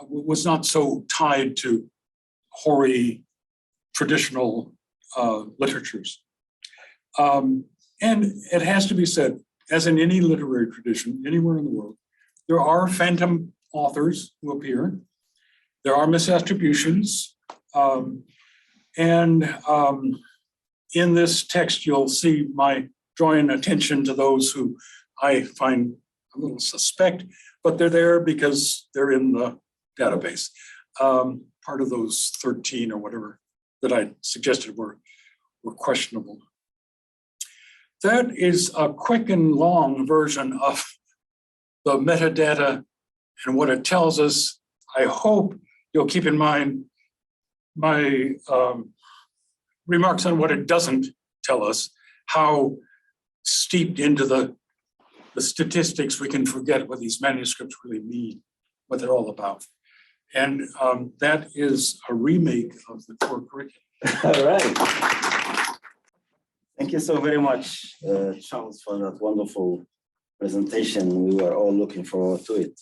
was not so tied to hoary traditional literatures. And it has to be said, as in any literary tradition, anywhere in the world, there are phantom authors who appear. There are misattributions. In this text, you'll see my drawing attention to those who I find a little suspect, but they're there because they're in the database. Part of those 13 or whatever that I suggested were questionable. That is a quick and long version of the metadata and what it tells us. I hope you'll keep in mind my remarks on what it doesn't tell us, how steeped into the statistics we can forget what these manuscripts really mean, what they're all about. And that is a remake of the core curriculum. All right. Thank you so very much, Charles, for that wonderful presentation. We were all looking forward to it.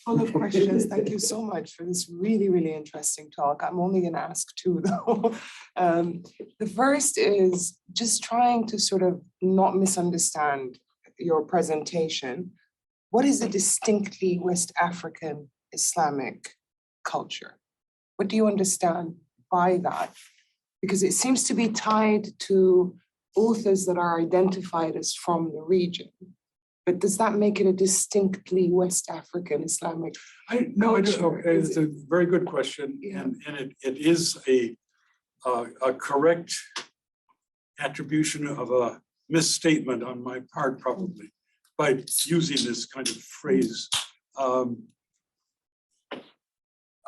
Full of questions. Thank you so much for this really, really interesting talk. I'm only going to ask two, though. The first is just trying to sort of not misunderstand your presentation. What is a distinctly West African Islamic culture? What do you understand by that? Because it seems to be tied to authors that are identified as from the region. But does that make it a distinctly West African Islamic culture? It's a very good question, yeah. and it is a correct attribution of a misstatement on my part, probably, by using this kind of phrase.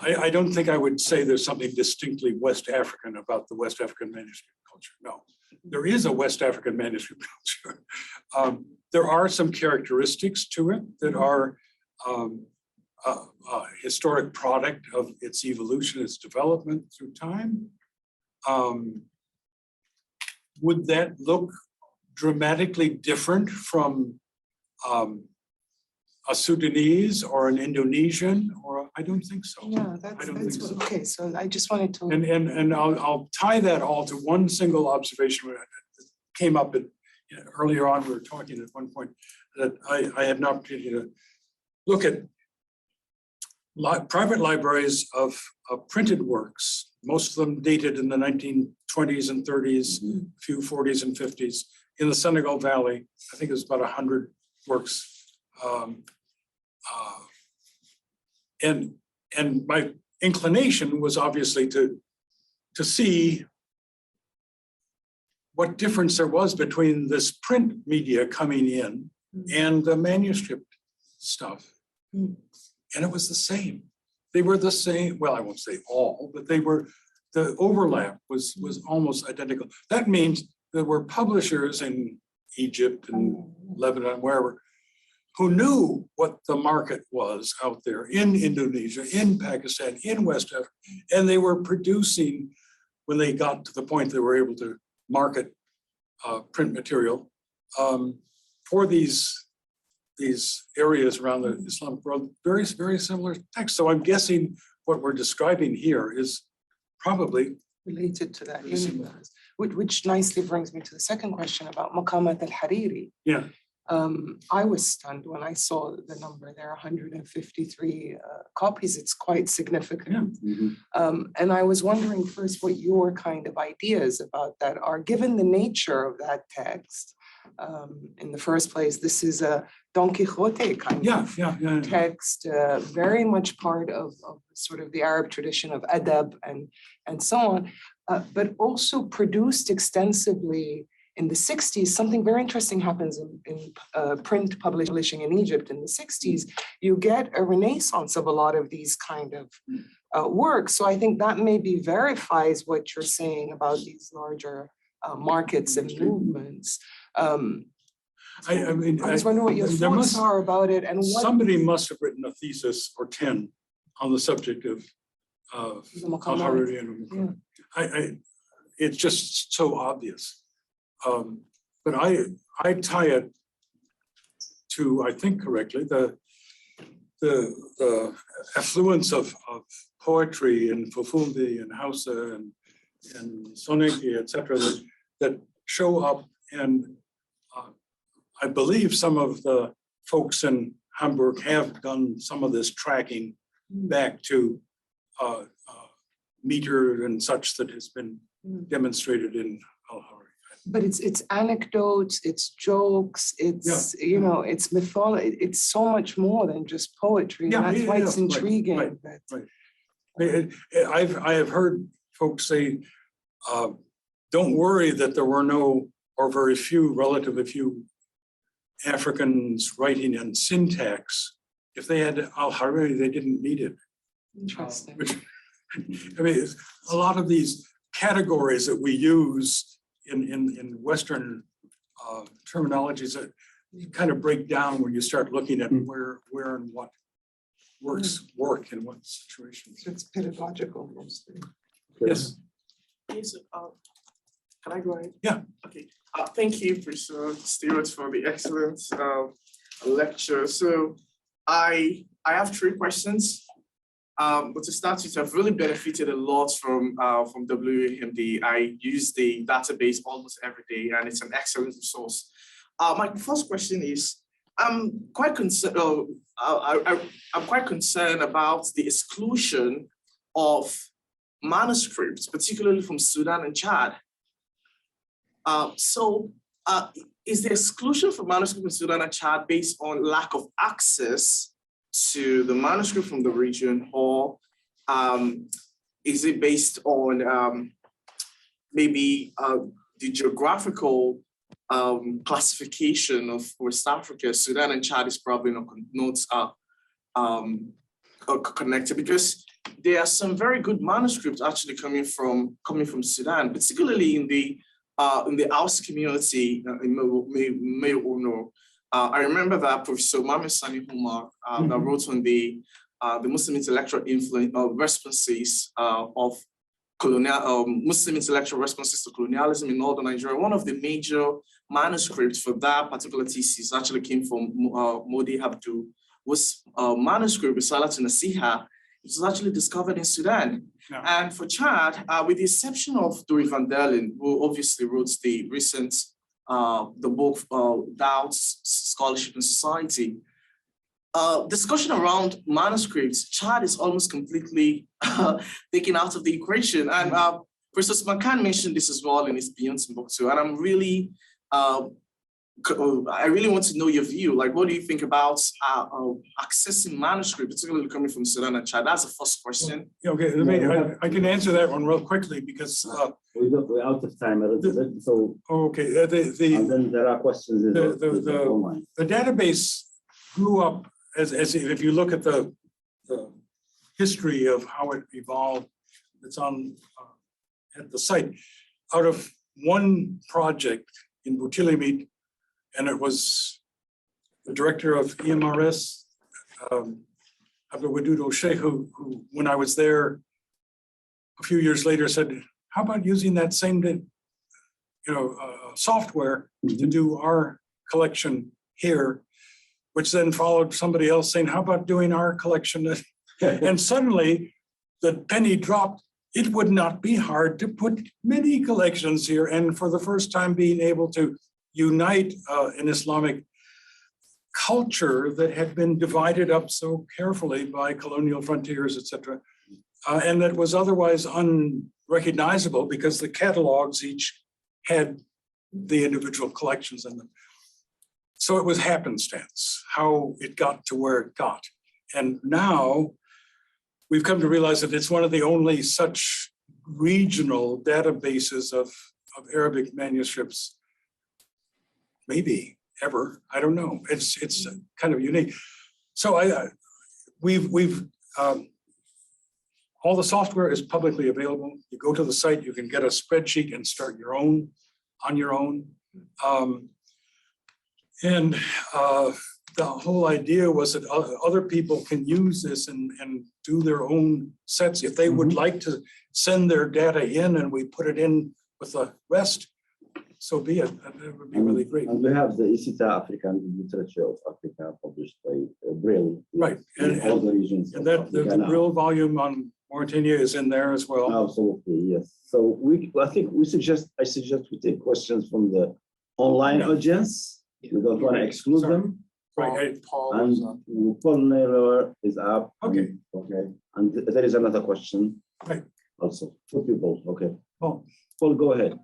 I don't think I would say there's something distinctly West African about the West African manuscript culture. No, there is a West African manuscript culture. There are some characteristics to it that are a historic product of its evolution, its development through time. Would that look dramatically different from a Sudanese or an Indonesian, or I don't think so. Yeah, that's okay. So I just wanted to. And I'll tie that all to one single observation that came up earlier on. We were talking at one point that I had an opportunity to look at private libraries of printed works, most of them dated in the 1920s and 30s, a few 40s and 50s. In the Senegal Valley, I think it was about 100 works. And my inclination was obviously to see what difference there was between this print media coming in and the manuscript stuff. And it was the same. They were the same. Well, I won't say all, but the overlap was almost identical. That means there were publishers in Egypt and Lebanon, wherever, who knew what the market was out there in Indonesia, in Pakistan, in West Africa, and they were producing, when they got to the point they were able to market print material for these areas around the Islamic world, very, very similar texts. So I'm guessing what we're describing here is probably related to that universe, which nicely brings me to the second question about Maqamat al-Hariri. Yeah. I was stunned when I saw the number. There are 153 copies. It's quite significant. Mhm. And I was wondering first what your kind of ideas about that are, given the nature of that text. In the first place, this is a Don Quixote kind of text, very much part of sort of the Arab tradition of adab and so on, but also produced extensively in the 60s. Something very interesting happens in print publishing in Egypt in the 60s. You get a renaissance of a lot of these kind of works. So I think that maybe verifies what you're saying about these larger markets and movements. I mean, I was wondering what your thoughts are about it, and what somebody must have written a thesis or 10 on the subject of al-Hariri and Maqamat. It's just so obvious. But I tie it to, I think correctly, the affluence of poetry in Fufundi and Hausa and Sonegi, etc., that show up. And I believe some of the folks in Hamburg have done some of this tracking back to meter and such that has been demonstrated in al-Hariri. But it's anecdotes, it's jokes, it's you know, it's mythology. It's so much more than just poetry. And that's why it's intriguing. Right. I have heard folks say, don't worry that there were no, or very few, relatively few Africans writing in syntax. If they had al-Hariri, they didn't need it. Interesting. I mean, a lot of these categories that we use in Western terminologies that you kind of break down when you start looking at where and what work in what situations. So it's pedagogical mostly. Yes. Yes, can I go ahead? Yeah. Okay. Thank you, Professor Stewart, for the excellent lecture. So I have 3 questions. But to start with, I've really benefited a lot from WAMD. I use the database almost every day, and it's an excellent resource. My first question is, I'm quite concerned. I'm quite concerned about the exclusion of manuscripts, particularly from Sudan and Chad. Is the exclusion for manuscripts from Sudan and Chad based on lack of access to the manuscript from the region, or is it based on maybe the geographical classification of West Africa? Sudan and Chad is probably not connected, because there are some very good manuscripts actually coming from Sudan, particularly in the Aus community in Mayo. I remember that Professor Mohammed Sani Humar that wrote on the Muslim intellectual influence responses of colonial Muslim intellectual responses to colonialism in northern Nigeria. One of the major manuscripts for that particular thesis actually came from Modi Abdu, was manuscript Risalat Nasiha. It was actually discovered in Sudan. Yeah. And for Chad, with the exception of Dori van Derlin, who obviously wrote the recent the book Doubts, Scholarship and Society, discussion around manuscripts, Chad is almost completely taken out of the equation. And Professor Smakan mentioned this as well in his Beyond Timbuktu, and I'm really, I really want to know your view. Like, what do you think about accessing manuscript, particularly coming from Sudan and Chad? That's the first question. Okay, I can answer that one real quickly because we're out of time a little bit. So okay, and then there are questions in the database grew up as if you look at the history of how it evolved. It's on at the site out of one project in Butilimit, and it was the director of EMRS, Abdul Sheikh, who, when I was there a few years later, said, how about using that same software to do our collection here, which then followed somebody else saying, how about doing our collection? And suddenly the penny dropped. It would not be hard to put many collections here. And for the first time, being able to unite an Islamic culture that had been divided up so carefully by colonial frontiers, et cetera, and that was otherwise unrecognizable because the catalogs each had the individual collections in them. So it was happenstance, how it got to where it got. And now we've come to realize that it's one of the only such regional databases of Arabic manuscripts, maybe ever, I don't know. It's kind of unique. So we've all the software is publicly available. You go to the site, you can get a spreadsheet and start your own on your own. The whole idea was that other people can use this and do their own sets. If they would like to send their data in and we put it in with the rest, so be it. That would be really great. And we have the ISITA African Literature of Africa published by Brill. Right. In all the regions. And that the Brill volume on Mauritania is in there as well. Absolutely, yes. So I suggest we take questions from the online audience. We don't want to exclude them. Right. Paul Naylor is up. Okay. Okay. And there is another question. Right. Also, two people. Okay. Paul, go ahead.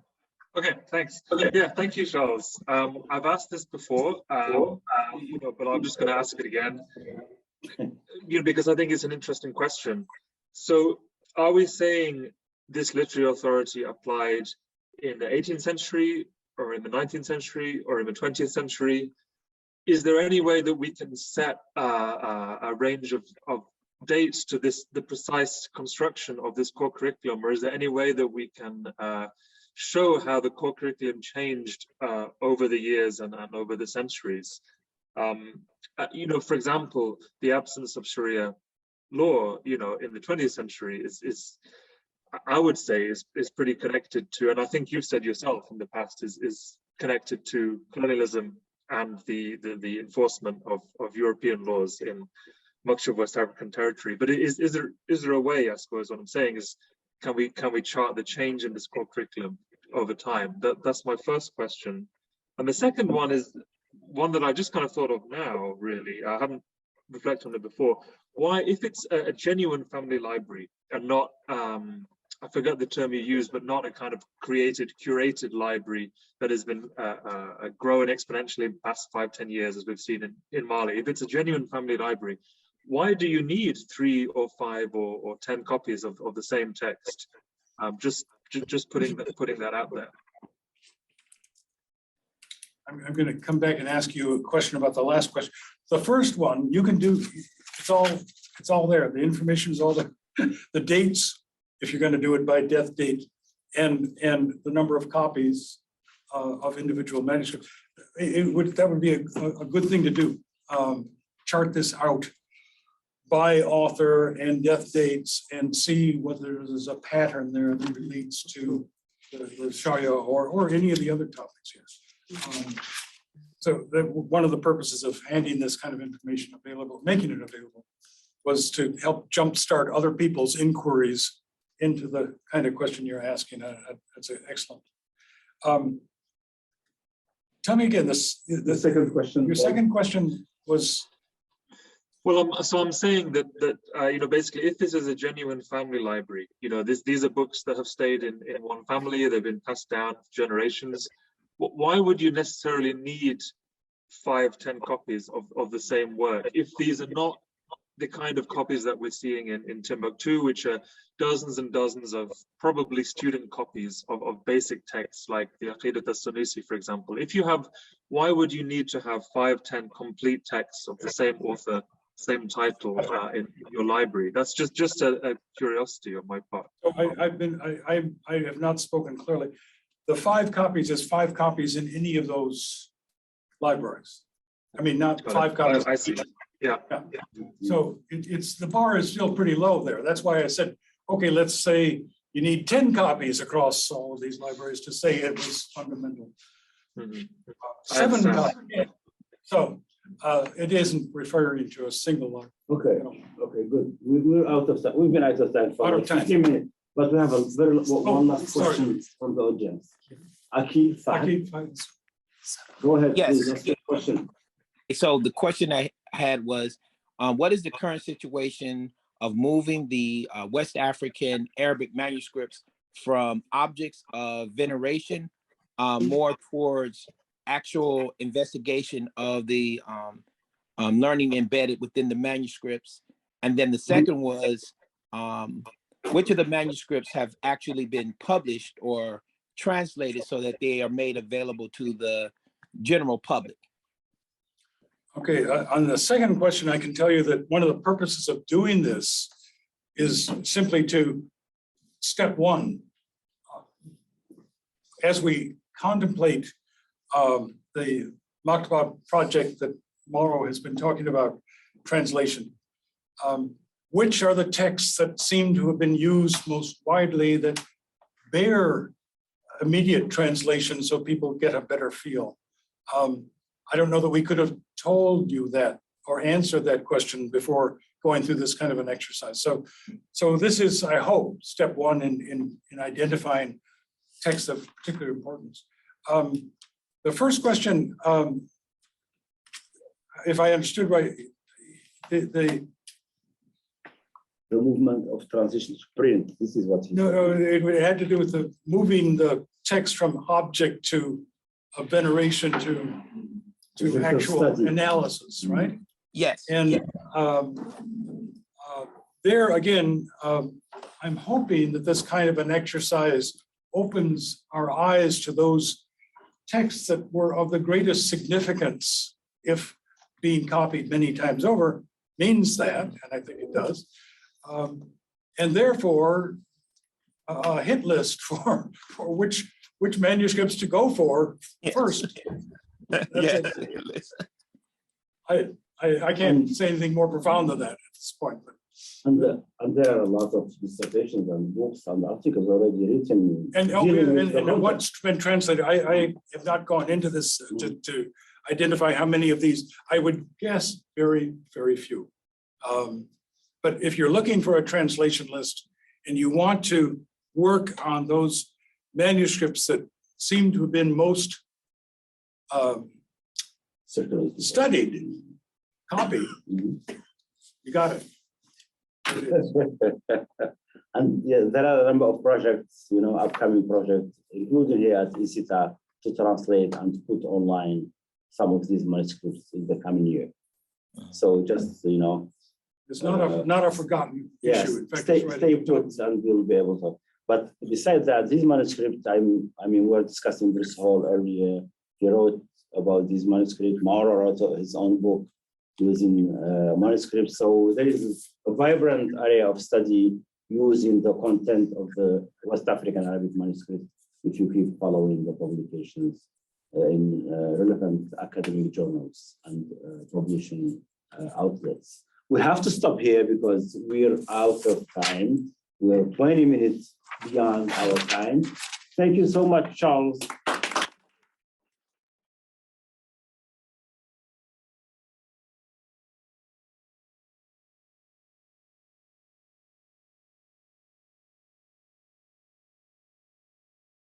Okay, thanks. Yeah, thank you, Charles. I've asked this before, but I'm just going to ask it again, because I think it's an interesting question. So, are we saying this literary authority applied in the 18th century, or in the 19th century, or in the 20th century? Is there any way that we can set a range of dates to the precise construction of this core curriculum, or is there any way that we can show how the core curriculum changed over the years and over the centuries? For example, the absence of Sharia law, in the 20th century is I would say is pretty connected to, and I think you've said yourself in the past, is connected to colonialism and the enforcement of European laws in much of West African territory. But is there a way, I suppose what I'm saying is, can we chart the change in this core curriculum over time? That's my first question. And the second one is one that I just kind of thought of now, really. I haven't reflected on it before. Why, if it's a genuine family library and not, I forget the term you used, but not a kind of curated library that has been growing exponentially in the past 5-10 years, as we've seen in Mali. If it's a genuine family library, why do you need 3 or 5 or 10 copies of the same text? Just putting that out there. I'm going to come back and ask you a question about the last question. The first one you can do. It's all there. The information is all there. The dates, if you're going to do it by death date, and the number of copies of individual manuscripts. That would be a good thing to do. Chart this out by author and death dates and see whether there's a pattern there that relates to the Sharia or any of the other topics here. So one of the purposes of handing this kind of information available, making it available, was to help jumpstart other people's inquiries into the kind of question you're asking. That's excellent. Tell me again, the second question. Your second question was. Well, so I'm saying that basically, if this is a genuine family library, these are books that have stayed in one family, they've been passed down for generations. Why would you necessarily need 5-10 copies of the same work if these are not the kind of copies that we're seeing in Timbuktu, which are dozens and dozens of probably student copies of basic texts like the ISITA Sunusi, for example? Why would you need to have 5-10 complete texts of the same author, same title in your library? That's just a curiosity on my part. So I have not spoken clearly. the 5 copies is 5 copies in any of those libraries. I mean, not 5 copies. I see. Yeah. So it's, the bar is still pretty low there. That's why I said, okay, let's say you need 10 copies across all of these libraries to say it was fundamental. Mhm. 7 understand. copies. So it isn't referring to a single one. Okay, okay, good. We're out of time. We've been out of time for Out of like time. 15 minutes, but we have a one last sorry. question from the audience. Akil, Fahd, Fine. go ahead, Yes. please, ask your question. So the question I had was, what is the current situation of moving the West African Arabic manuscripts from objects of veneration more towards actual investigation of the learning embedded within the manuscripts? And then the second was, which of the manuscripts have actually been published or translated so that they are made available to the general public? Okay, on the second question, I can tell you that one of the purposes of doing this is simply to, step one, as we contemplate the Maktaba project that Mauro has been talking about, translation, which are the texts that seem to have been used most widely that bear immediate translation so people get a better feel? I don't know that we could have told you that or answered that question before going through this kind of an exercise. So this is, I hope, step one in identifying texts of particular importance. The first question, if I understood right, the movement of transition to print. This is what he no, said. it had to do with the moving the text from object to a veneration to Visual actual study. analysis, right? Yes. And there again, I'm hoping that this kind of an exercise opens our eyes to those texts that were of the greatest significance, if being copied many times over means that, and I think it does. And therefore, a hit list for which manuscripts to go for first. Yes. I can't say anything more profound than that at this point. But. And there are a lot of dissertations and books and articles already written. And dealing with the content. what's been translated, I have not gone into this to identify how many of these. I would guess very, very few. But if you're looking for a translation list and you want to work on those manuscripts that seem to have been most studied, copied, you got it. And yeah, there are a number of projects, upcoming projects, including here at ISITA, to translate and to put online some of these manuscripts in the coming year. So just, It's not a forgotten yes, issue. In fact, stay it's ready to put and we'll be able to. But besides that, these manuscripts, we're discussing this whole earlier. He wrote about these manuscripts. Mauro wrote his own book using manuscripts. So there is a vibrant area of study using the content of the West African Arabic manuscript, if you keep following the publications in relevant academic journals and publishing outlets. We have to stop here because we're out of time. We're 20 minutes beyond our time. Thank you so much, Charles.